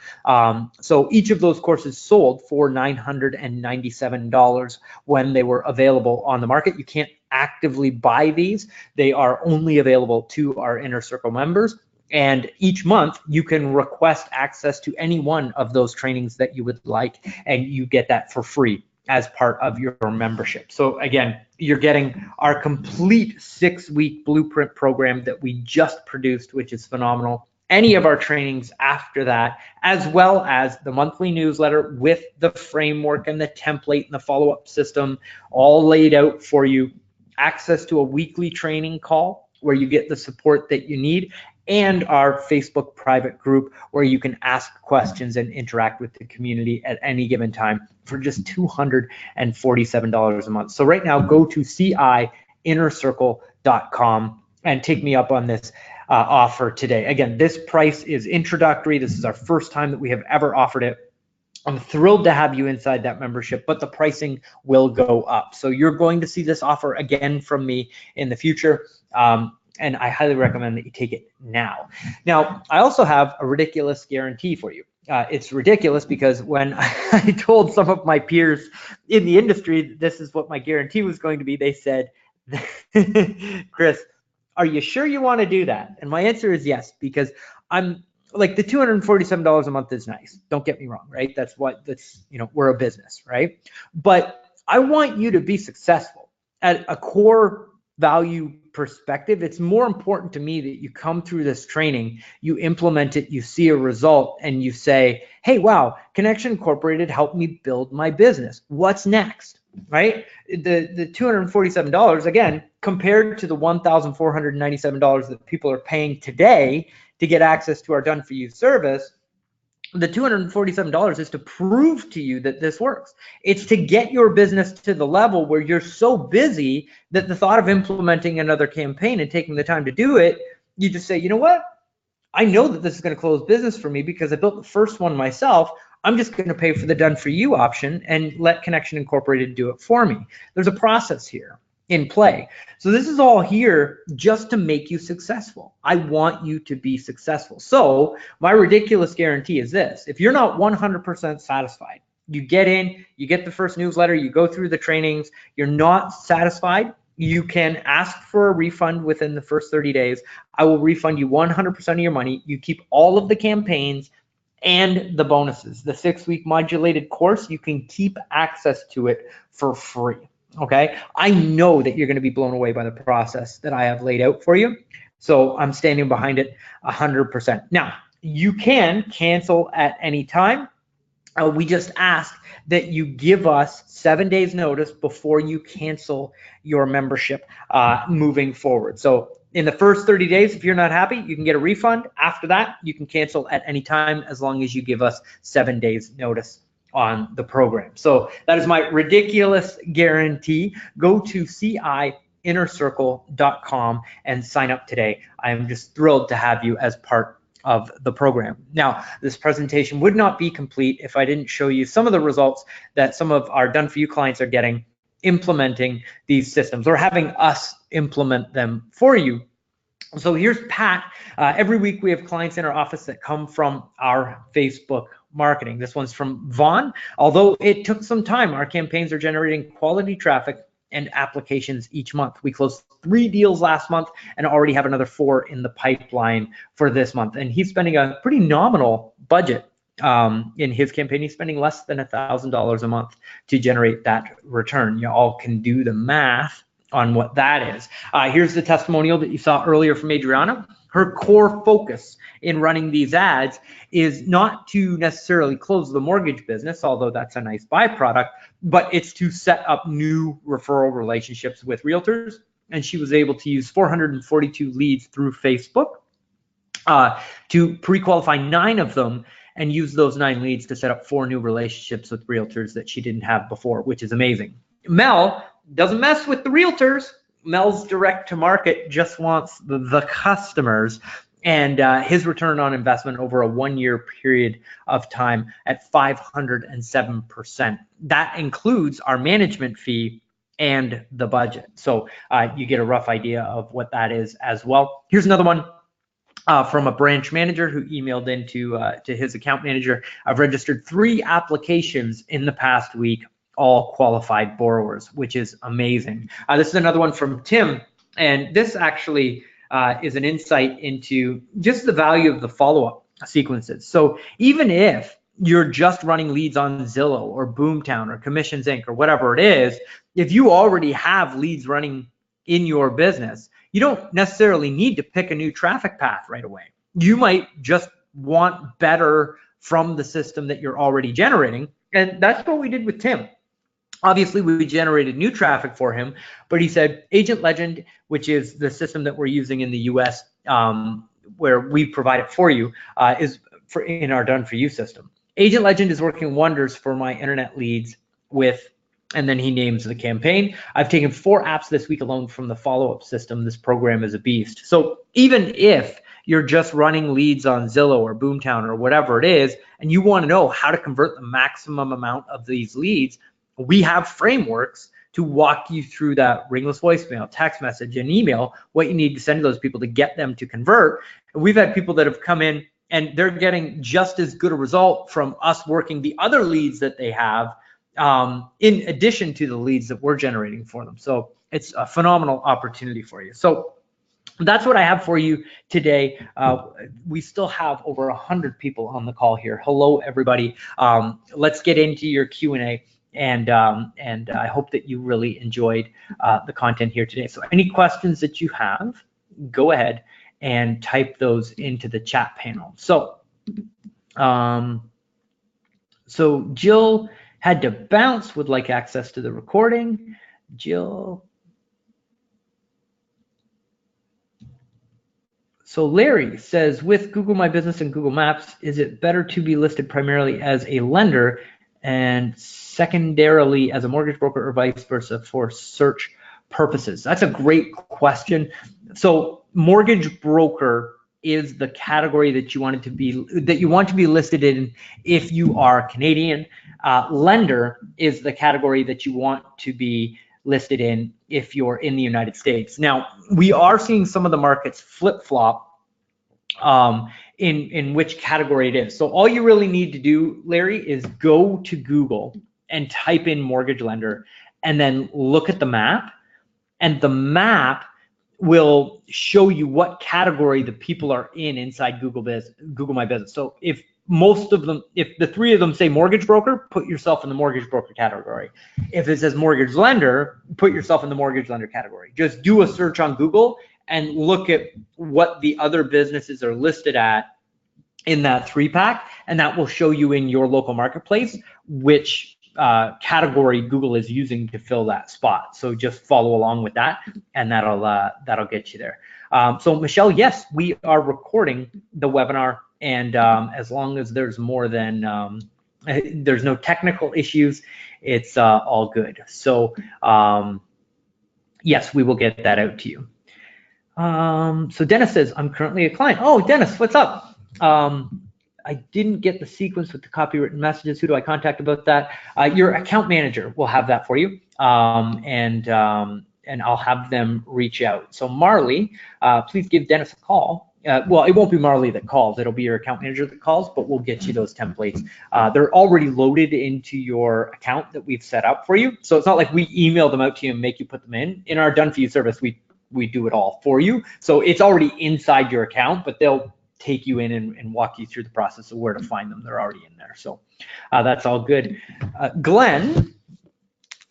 So each of those courses sold for $997 when they were available on the market. You can't actively buy these. They are only available to our Inner Circle members. And each month you can request access to any one of those trainings that you would like, and you get that for free as part of your membership. So again, you're getting our complete 6-week blueprint program that we just produced, which is phenomenal. Any of our trainings after that, as well as the monthly newsletter with the framework and the template and the follow-up system all laid out for you, access to a weekly training call where you get the support that you need, and our Facebook private group where you can ask questions and interact with the community at any given time for just $247 a month. So right now, go to CIInnercircle.com and take me up on this offer today. Again, this price is introductory. This is our first time that we have ever offered it. I'm thrilled to have you inside that membership, but the pricing will go up. So you're going to see this offer again from me in the future. And I highly recommend that you take it now. Now, I also have a ridiculous guarantee for you. It's ridiculous because when I told some of my peers in the industry that this is what my guarantee was going to be, they said, Chris, are you sure you want to do that? And my answer is yes, because I'm like, the $247 a month is nice. Don't get me wrong, right? We're a business, right? But I want you to be successful at a core value perspective. It's more important to me that you come through this training, you implement it, you see a result, and you say, hey, wow, Connection Incorporated helped me build my business. What's next, right? The $247, again, compared to the $1,497 that people are paying today to get access to our Done For You service, the $247 is to prove to you that this works. It's to get your business to the level where you're so busy that the thought of implementing another campaign and taking the time to do it, you just say, you know what? I know that this is going to close business for me because I built the first one myself. I'm just going to pay for the Done For You option and let Connection Incorporated do it for me. There's a process here in play. So this is all here just to make you successful. I want you to be successful. So my ridiculous guarantee is this: if you're not 100% satisfied, you get in, you get the first newsletter, you go through the trainings, you're not satisfied, you can ask for a refund within the first 30 days. I will refund you 100% of your money. You keep all of the campaigns and the bonuses. The 6-week modulated course, you can keep access to it for free. Okay, I know that you're going to be blown away by the process that I have laid out for you. So I'm standing behind it 100%. Now, you can cancel at any time. We just ask that you give us 7 days notice before you cancel your membership moving forward. So in the first 30 days, if you're not happy, you can get a refund. After that, you can cancel at any time as long as you give us 7 days notice on the program. So that is my ridiculous guarantee. Go to CIinnercircle.com and sign up today. I am just thrilled to have you as part of the program. Now, this presentation would not be complete if I didn't show you some of the results that some of our done for you clients are getting implementing these systems or having us implement them for you. So here's Pat. Every week we have clients in our office that come from our Facebook marketing. This one's from Vaughn. Although it took some time, our campaigns are generating quality traffic and applications each month. We closed 3 deals last month and already have another 4 in the pipeline for this month. And he's spending a pretty nominal budget in his campaign. He's spending less than $1,000 a month to generate that return. You all can do the math on what that is. Here's the testimonial that you saw earlier from Adriana. Her core focus in running these ads is not to necessarily close the mortgage business, although that's a nice byproduct, but it's to set up new referral relationships with realtors. And she was able to use 442 leads through Facebook to pre-qualify 9 of them and use those 9 leads to set up 4 new relationships with realtors that she didn't have before, which is amazing. Mel doesn't mess with the realtors. Mel's direct to market, just wants the customers, and his return on investment over a 1-year period of time at 507%. That includes our management fee and the budget. So you get a rough idea of what that is as well. Here's another one. From a branch manager who emailed into to his account manager. I've registered 3 applications in the past week, all qualified borrowers, which is amazing. This is another one from Tim, and this actually is an insight into just the value of the follow-up sequences. So even if you're just running leads on Zillow or Boomtown or Commissions Inc. or whatever it is, if you already have leads running in your business, you don't necessarily need to pick a new traffic path right away. You might just want better from the system that you're already generating, and that's what we did with Tim. Obviously, we generated new traffic for him, but he said Agent Legend, which is the system that we're using in the US, where we provide it for you, is for in our Done For You system. Agent Legend is working wonders for my internet leads with, and then he names the campaign. I've taken 4 apps this week alone from the follow-up system. This program is a beast. So even if you're just running leads on Zillow or Boomtown or whatever it is, and you want to know how to convert the maximum amount of these leads, we have frameworks to walk you through that ringless voicemail, text message, and email, what you need to send to those people to get them to convert. And we've had people that have come in and they're getting just as good a result from us working the other leads that they have in addition to the leads that we're generating for them. So it's a phenomenal opportunity for you. So that's what I have for you today. We still have over 100 people on the call here. Hello, everybody. Let's get into your Q&A. And I hope that you really enjoyed the content here today. So any questions that you have, go ahead and type those into the chat panel. So, so Jill had to bounce, would like access to the recording. Jill. So Larry says, with Google My Business and Google Maps, is it better to be listed primarily as a lender and secondarily as a mortgage broker, or vice versa for search purposes? That's a great question. So mortgage broker is the category that you want to be listed in if you are Canadian. Lender is the category that you want to be listed in if you're in the United States. Now, we are seeing some of the markets flip-flop in which category it is. So all you really need to do, Larry, is go to Google and type in mortgage lender and then look at the map, and the map will show you what category the people are in inside Google My Business. So if most of them, if the 3 of them say mortgage broker, put yourself in the mortgage broker category. If it says mortgage lender, put yourself in the mortgage lender category. Just do a search on Google and look at what the other businesses are listed at in that 3-pack, and that will show you in your local marketplace which category Google is using to fill that spot. So just follow along with that, and that'll get you there. So Michelle, yes, we are recording the webinar, and as long as there's more than There's no technical issues. It's all good. So yes, we will get that out to you. So Dennis says, I'm currently a client. Oh, Dennis, what's up? I didn't get the sequence with the copywritten messages. Who do I contact about that? Your account manager will have that for you, and I'll have them reach out. So Marley, please give Dennis a call. Well, it won't be Marley that calls. It'll be your account manager that calls, but we'll get you those templates. They're already loaded into your account that we've set up for you. So it's not like we email them out to you and make you put them in. In our Done For You service, we do it all for you. So it's already inside your account, but they'll take you in and walk you through the process of where to find them. They're already in there. So that's all good. Glenn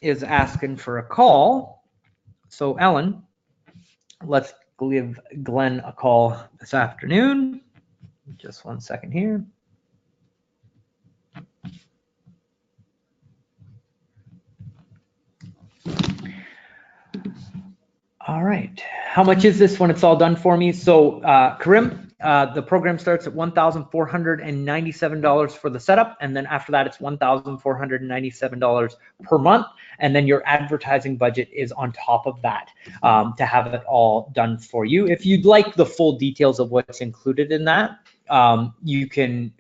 is asking for a call. So Ellen, let's give Glenn a call this afternoon. Just 1 second here. All right. How much is this when it's all done for me? So Karim, the program starts at $1,497 for the setup, and then after that it's $1,497 per month, and then your advertising budget is on top of that to have it all done for you. If you'd like the full details of what's included in that, you can,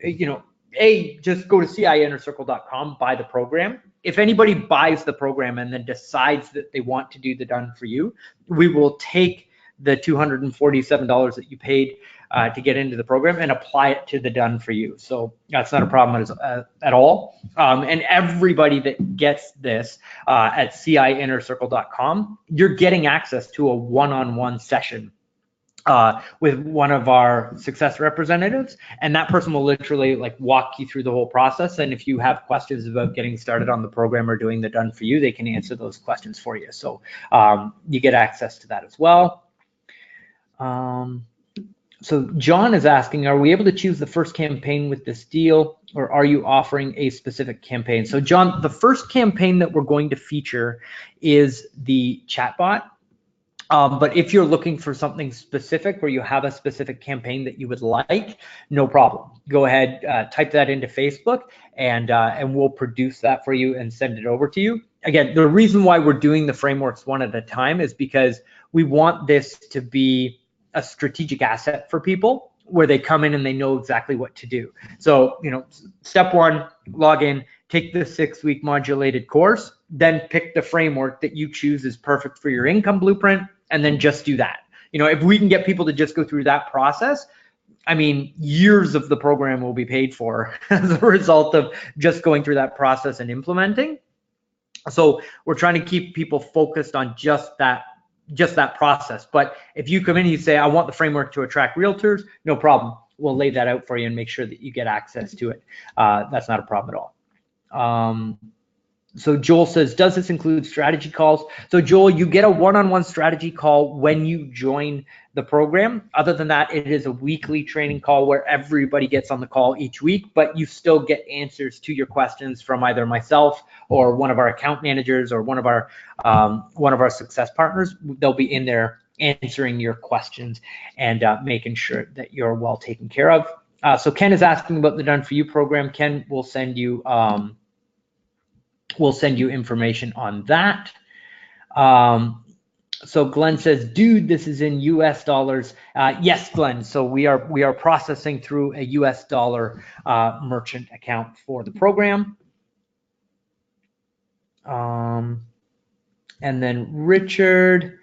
just go to CIInnercircle.com, buy the program. If anybody buys the program and then decides that they want to do the Done For You, we will take the $247 that you paid to get into the program and apply it to the Done For You. So that's not a problem at all. And everybody that gets this at CIInnercircle.com, you're getting access to a one-on-one session with one of our success representatives, and that person will literally walk you through the whole process. And if you have questions about getting started on the program or doing the Done For You, they can answer those questions for you. So you get access to that as well. So John is asking, are we able to choose the first campaign with this deal, or are you offering a specific campaign? So John, the first campaign that we're going to feature is the chatbot. But if you're looking for something specific, or you have a specific campaign that you would like, no problem. Go ahead, type that into Facebook, and we'll produce that for you and send it over to you. Again, the reason why we're doing the frameworks one at a time is because we want this to be a strategic asset for people, where they come in and they know exactly what to do. So, step one, log in, take the 6-week modulated course, then pick the framework that you choose is perfect for your income blueprint, and then just do that. If we can get people to just go through that process, I mean, years of the program will be paid for as a result of just going through that process and implementing. So we're trying to keep people focused on just that process. But if you come in and you say, I want the framework to attract realtors, no problem. We'll lay that out for you and make sure that you get access to it. That's not a problem at all. So Joel says, does this include strategy calls? So Joel, you get a one-on-one strategy call when you join the program. Other than that, it is a weekly training call where everybody gets on the call each week, but you still get answers to your questions from either myself or one of our account managers or one of our success partners. They'll be in there answering your questions and making sure that you're well taken care of. So Ken is asking about the Done For You program. Ken will send you information on that. So Glenn says, dude, this is in US dollars. Yes, Glenn. So we are processing through a US dollar merchant account for the program. And then Richard.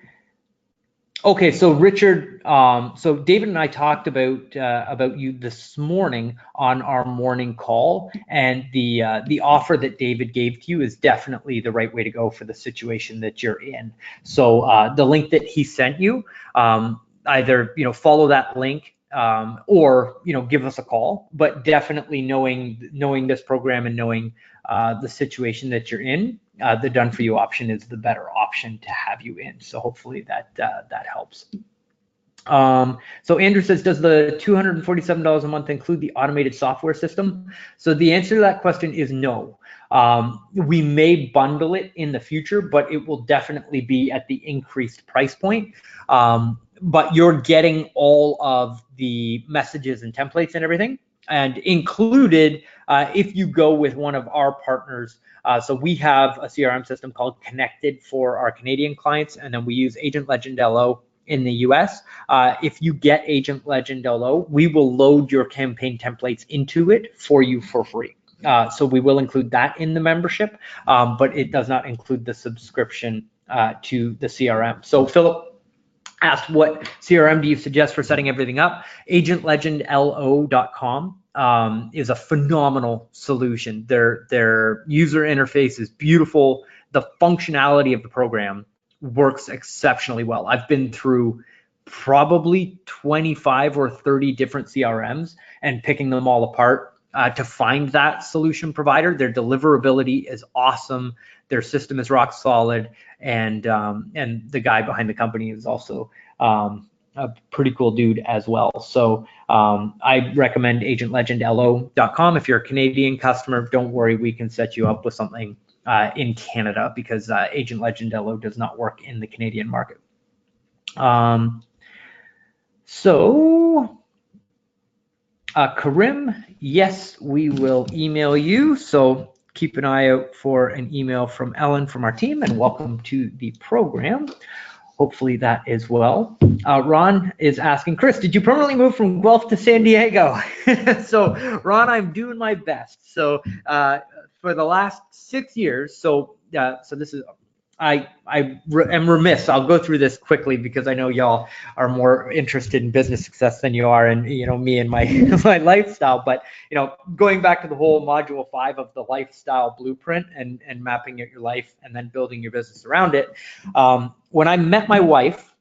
Okay, so Richard, so David and I talked about you this morning on our morning call, and the offer that David gave to you is definitely the right way to go for the situation that you're in. So the link that he sent you, either follow that link or give us a call. But definitely knowing this program and knowing the situation that you're in, the Done For You option is the better option to have you in. So hopefully that helps. So Andrew says, does the $247 a month include the automated software system? So the answer to that question is no. We may bundle it in the future, but it will definitely be at the increased price point. But you're getting all of the messages and templates and everything and included if you go with one of our partners. So we have a CRM system called Connected for our Canadian clients, and then we use Agent Legend LO in the US. If you get Agent Legend LO, we will load your campaign templates into it for you for free. So we will include that in the membership, but it does not include the subscription to the CRM. So Philip asked, what CRM do you suggest for setting everything up? AgentLegendLO.com is a phenomenal solution. Their user interface is beautiful. The functionality of the program works exceptionally well. I've been through probably 25 or 30 different CRMs and picking them all apart to find that solution provider. Their deliverability is awesome. Their system is rock solid, and the guy behind the company is also a pretty cool dude as well. So I recommend AgentLegendLO.com. If you're a Canadian customer, don't worry, we can set you up with something in Canada, because Agent Legend LO does not work in the Canadian market. Karim, yes, we will email you. So keep an eye out for an email from Ellen from our team, and welcome to the program. Hopefully that is well. Ron is asking, Chris, did you permanently move from Guelph to San Diego? So Ron, I'm doing my best. So for the last 6 years, so this is, I am remiss. I'll go through this quickly because I know y'all are more interested in business success than you are in, me and my my lifestyle. But going back to the whole module 5 of the lifestyle blueprint and mapping out your life and then building your business around it. When I met my wife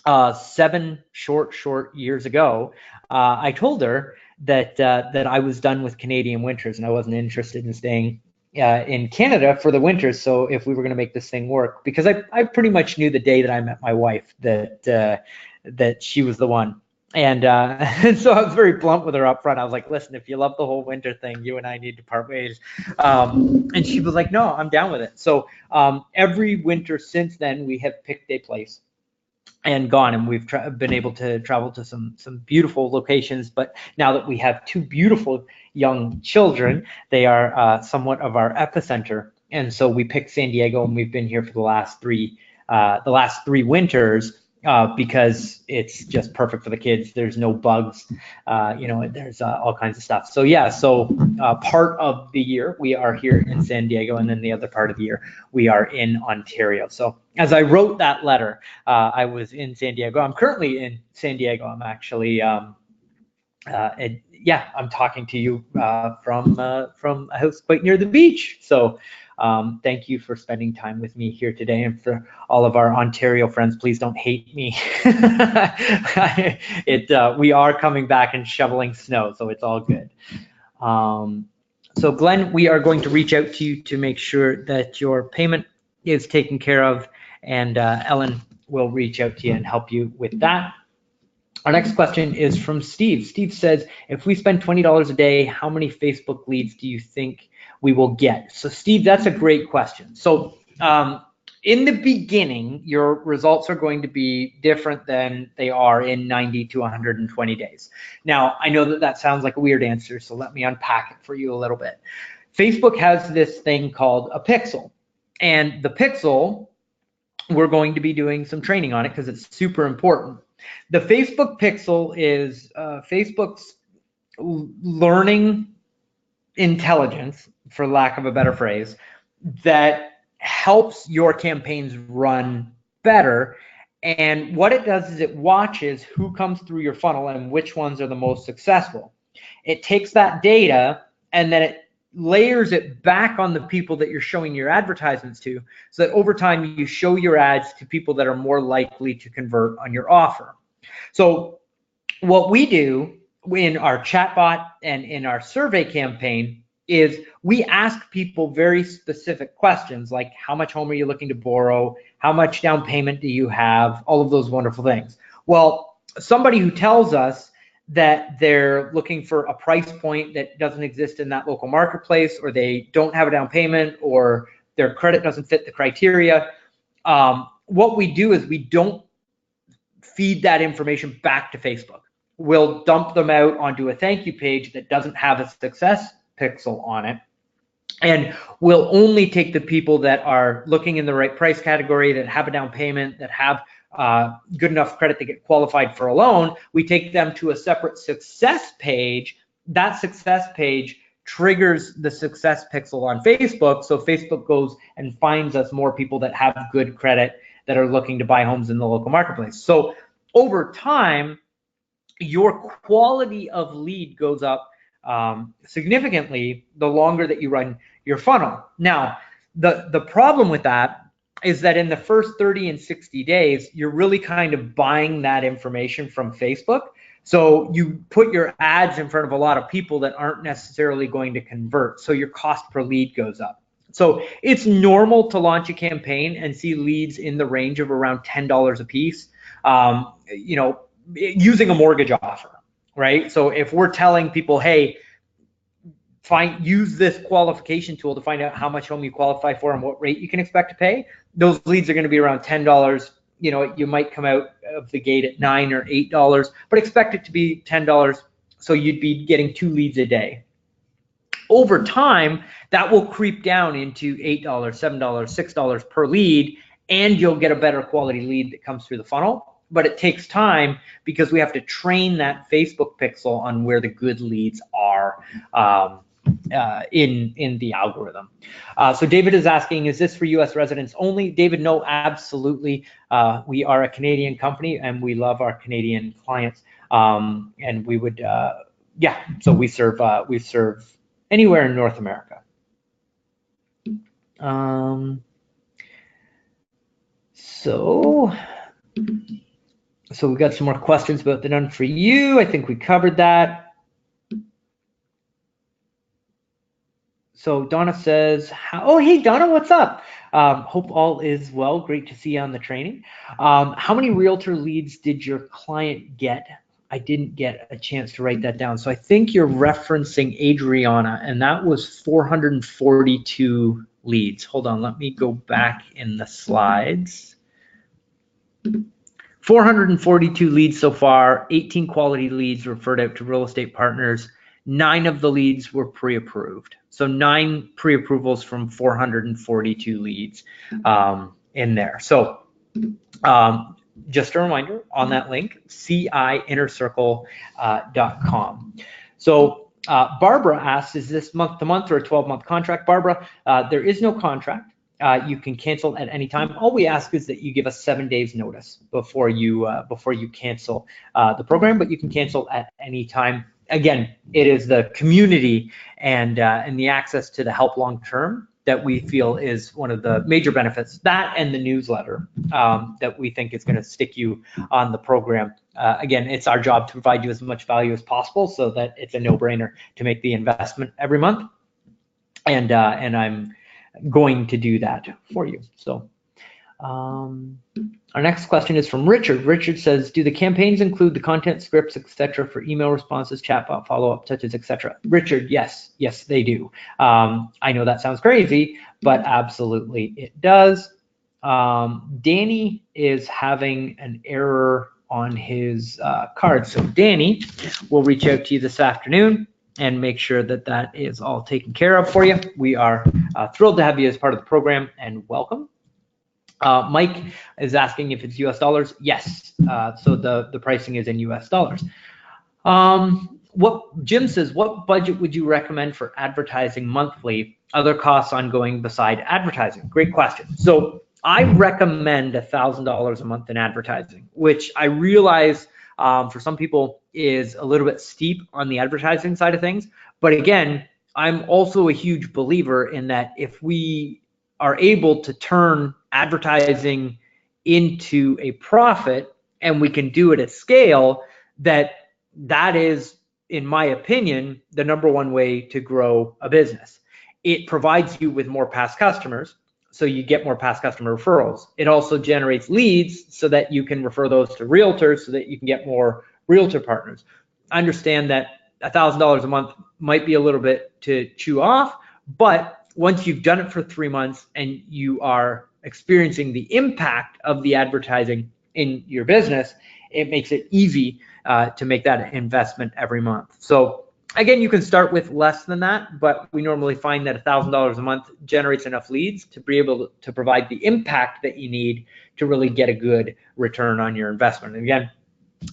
7 short years ago, I told her that I was done with Canadian winters and I wasn't interested in staying in Canada for the winters. So if we were going to make this thing work, because I pretty much knew the day that I met my wife that she was the one. And so I was very blunt with her up front. I was like, listen, if you love the whole winter thing, you and I need to part ways. And she was like, no, I'm down with it. So every winter since then, we have picked a place and gone, and we've been able to travel to some beautiful locations. But now that we have 2 beautiful young children, they are somewhat of our epicenter, and so we picked San Diego, and we've been here for the last 3 winters because it's just perfect for the kids. There's no bugs, there's all kinds of stuff. So yeah, part of the year we are here in San Diego, and then the other part of the year we are in Ontario. So as I wrote that letter, I was in San Diego. I'm currently in San Diego. I'm actually, I'm talking to you from a house quite near the beach. So thank you for spending time with me here today, and for all of our Ontario friends, please don't hate me. We are coming back and shoveling snow, so it's all good. So Glenn, we are going to reach out to you to make sure that your payment is taken care of, and Ellen will reach out to you and help you with that. Our next question is from Steve. Steve says, if we spend $20 a day, how many Facebook leads do you think we will get? So Steve, that's a great question. So in the beginning, your results are going to be different than they are in 90 to 120 days. Now, I know that sounds like a weird answer, so let me unpack it for you a little bit. Facebook has this thing called a pixel, and the pixel, we're going to be doing some training on it because it's super important. The Facebook pixel is Facebook's learning intelligence, for lack of a better phrase, that helps your campaigns run better. And what it does is it watches who comes through your funnel and which ones are the most successful. It takes that data and then it layers it back on the people that you're showing your advertisements to, so that over time you show your ads to people that are more likely to convert on your offer. So what we do in our chatbot and in our survey campaign is we ask people very specific questions, like how much home are you looking to borrow? How much down payment do you have? All of those wonderful things. Well, somebody who tells us that they're looking for a price point that doesn't exist in that local marketplace, or they don't have a down payment, or their credit doesn't fit the criteria, what we do is we don't feed that information back to Facebook. we'll dump them out onto a thank you page that doesn't have a success pixel on it. And we'll only take the people that are looking in the right price category, that have a down payment, that have good enough credit to get qualified for a loan. We take them to a separate success page. That success page triggers the success pixel on Facebook. So Facebook goes and finds us more people that have good credit that are looking to buy homes in the local marketplace. So over time, your quality of lead goes up significantly the longer that you run your funnel. Now, the problem with that is that in the first 30 and 60 days, you're really kind of buying that information from Facebook. So you put your ads in front of a lot of people that aren't necessarily going to convert. So your cost per lead goes up. So it's normal to launch a campaign and see leads in the range of around $10 a piece, using a mortgage offer, right? So if we're telling people, hey, use this qualification tool to find out how much home you qualify for and what rate you can expect to pay, those leads are going to be around $10. You might come out of the gate at $9 or $8, but expect it to be $10. So you'd be getting 2 leads a day. Over time, that will creep down into $8, $7, $6 per lead, and you'll get a better quality lead that comes through the funnel. But it takes time because we have to train that Facebook pixel on where the good leads are in the algorithm. So David is asking, is this for US residents only? David, no, absolutely. We are a Canadian company and we love our Canadian clients. And we would, so we serve anywhere in North America. So we've got some more questions about the Done For You. I think we covered that. So Donna says, oh, hey, Donna, what's up? Hope all is well. Great to see you on the training. How many realtor leads did your client get? I didn't get a chance to write that down. So I think you're referencing Adriana, and that was 442 leads. Hold on, let me go back in the slides. 442 leads so far, 18 quality leads referred out to real estate partners. 9 of the leads were pre-approved. So 9 pre-approvals from 442 leads in there. So just a reminder on that link, ciinnercircle.com. So Barbara asks, is this month-to-month or a 12-month contract? Barbara, there is no contract. You can cancel at any time. All we ask is that you give us 7 days notice before you cancel the program, but you can cancel at any time. Again, it is the community and the access to the help long term that we feel is one of the major benefits. That and the newsletter that we think is going to stick you on the program. Again, it's our job to provide you as much value as possible so that it's a no-brainer to make the investment every month. And I'm going to do that for you. So our next question is from Richard. Richard says, do the campaigns include the content scripts, etc., for email responses, chatbot follow-up, touches, etc.? Richard, yes, they do. I know that sounds crazy, but absolutely it does. Danny is having an error on his card. So Danny will reach out to you this afternoon and make sure that that is all taken care of for you. We are thrilled to have you as part of the program, and welcome. Mike is asking if it's US dollars. Yes, so the pricing is in US dollars. What Jim says, what budget would you recommend for advertising monthly? Other costs ongoing beside advertising? Great question. So I recommend $1,000 a month in advertising, which I realize for some people is a little bit steep on the advertising side of things. But again, I'm also a huge believer in that if we are able to turn advertising into a profit and we can do it at scale, that is, in my opinion, the #1 way to grow a business. It provides you with more past customers, so you get more past customer referrals. It also generates leads so that you can refer those to realtors so that you can get more realtor partners. I understand that $1,000 a month might be a little bit to chew off, but once you've done it for 3 months and you are experiencing the impact of the advertising in your business, it makes it easy to make that investment every month. So again, you can start with less than that, but we normally find that $1,000 a month generates enough leads to be able to provide the impact that you need to really get a good return on your investment. And again,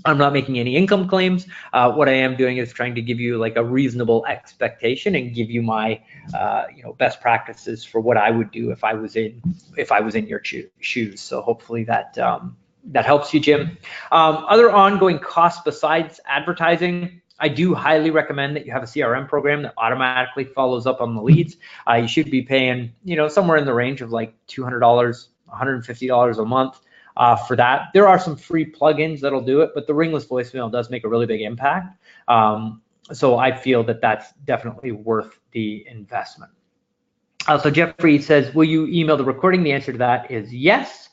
I'm not making any income claims. What I am doing is trying to give you like a reasonable expectation and give you my, best practices for what I would do if I was in your shoes. So hopefully that helps you, Jim. Other ongoing costs besides advertising, I do highly recommend that you have a CRM program that automatically follows up on the leads. You should be paying, somewhere in the range of like $200, $150 a month. For that. There are some free plugins that'll do it, but the ringless voicemail does make a really big impact. So I feel that that's definitely worth the investment. So Jeffrey says, will you email the recording? The answer to that is yes.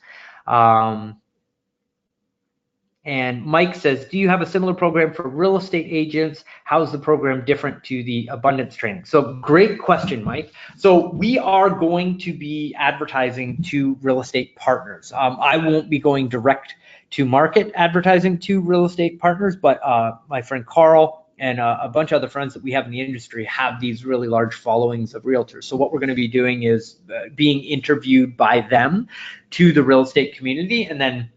And Mike says, do you have a similar program for real estate agents? How is the program different to the abundance training? So great question, Mike. So we are going to be advertising to real estate partners. I won't be going direct to market advertising to real estate partners, but my friend Carl and a bunch of other friends that we have in the industry have these really large followings of realtors. So what we're going to be doing is being interviewed by them to the real estate community, and then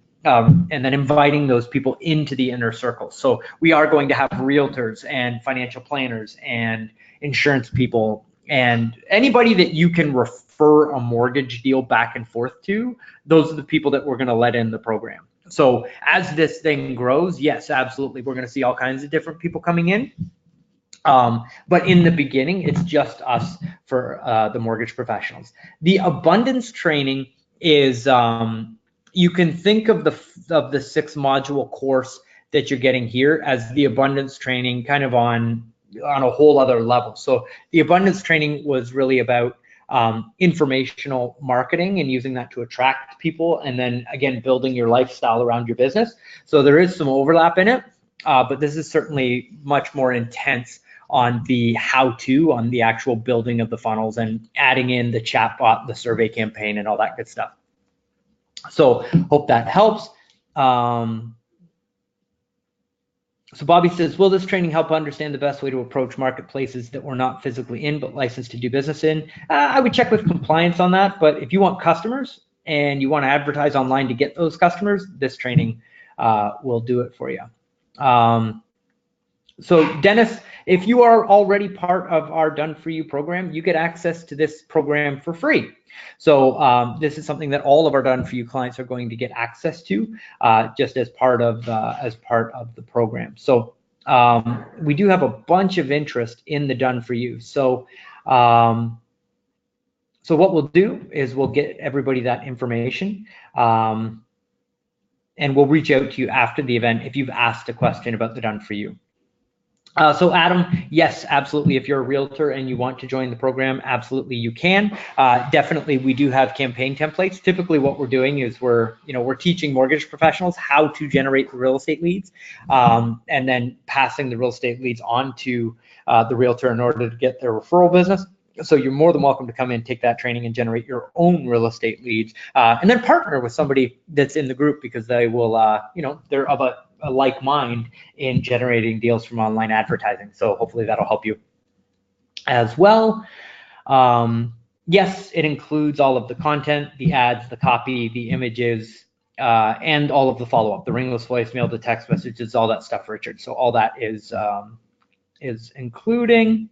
inviting those people into the inner circle. So we are going to have realtors and financial planners and insurance people and anybody that you can refer a mortgage deal back and forth to. Those are the people that we're going to let in the program. So as this thing grows, yes, absolutely, we're going to see all kinds of different people coming in. But in the beginning, it's just us for the mortgage professionals. The abundance training is you can think of the 6-module course that you're getting here as the abundance training kind of on a whole other level. So the abundance training was really about informational marketing and using that to attract people, and then again building your lifestyle around your business. So there is some overlap in it, but this is certainly much more intense on the how-to, on the actual building of the funnels and adding in the chatbot, the survey campaign, and all that good stuff. So hope that helps. So Bobby says, will this training help understand the best way to approach marketplaces that we're not physically in but licensed to do business in? I would check with compliance on that, but if you want customers and you want to advertise online to get those customers, this training will do it for you. So Dennis, if you are already part of our Done For You program, you get access to this program for free. So this is something that all of our Done For You clients are going to get access to just as part of the program. So we do have a bunch of interest in the Done For You. So so what we'll do is we'll get everybody that information. And we'll reach out to you after the event if you've asked a question about the Done For You. So Adam, yes, absolutely. If you're a realtor and you want to join the program, absolutely you can. Definitely, we do have campaign templates. Typically, what we're doing is we're teaching mortgage professionals how to generate real estate leads, and then passing the real estate leads on to the realtor in order to get their referral business. So you're more than welcome to come in, take that training, and generate your own real estate leads, and then partner with somebody that's in the group because they will, they're of a like mind in generating deals from online advertising. So hopefully that'll help you as well. Yes, it includes all of the content, the ads, the copy, the images, and all of the follow-up, the ringless voicemail, the text messages, all that stuff, Richard. So all that is included.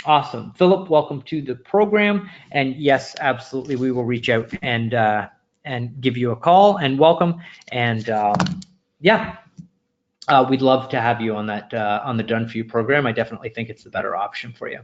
Awesome. Philip, welcome to the program. And yes, absolutely, we will reach out and give you a call and welcome. And we'd love to have you on that on the Done For You program. I definitely think it's the better option for you.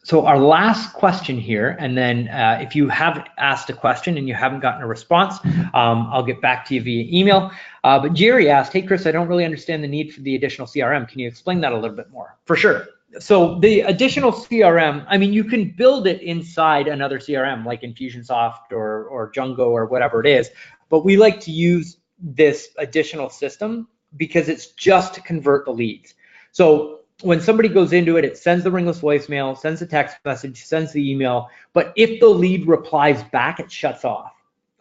So our last question here, and then if you have asked a question and you haven't gotten a response, I'll get back to you via email. But Jerry asked, hey, Chris, I don't really understand the need for the additional CRM. Can you explain that a little bit more? For sure. So the additional CRM, I mean, you can build it inside another CRM like Infusionsoft or Jungo or whatever it is, but we like to use this additional system because it's just to convert the leads. So when somebody goes into it, it sends the ringless voicemail, sends a text message, sends the email, but if the lead replies back, it shuts off.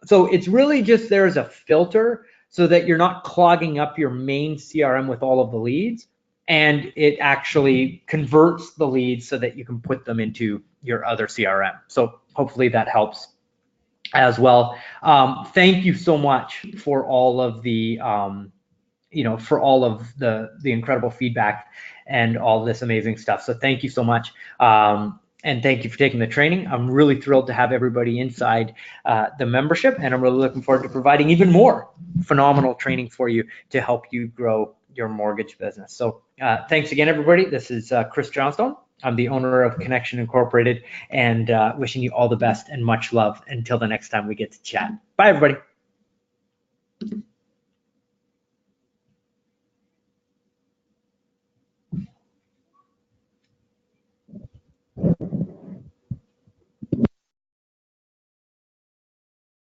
So it's really just there as a filter so that you're not clogging up your main CRM with all of the leads, and it actually converts the leads so that you can put them into your other CRM. So hopefully that helps as well. Thank you so much for all of the for all of the incredible feedback and all this amazing stuff. So thank you so much. And thank you for taking the training. I'm really thrilled to have everybody inside the membership, and I'm really looking forward to providing even more phenomenal training for you to help you grow your mortgage business. So thanks again, everybody. This is Chris Johnstone. I'm the owner of Connection Incorporated, and wishing you all the best and much love until the next time we get to chat. Bye, everybody.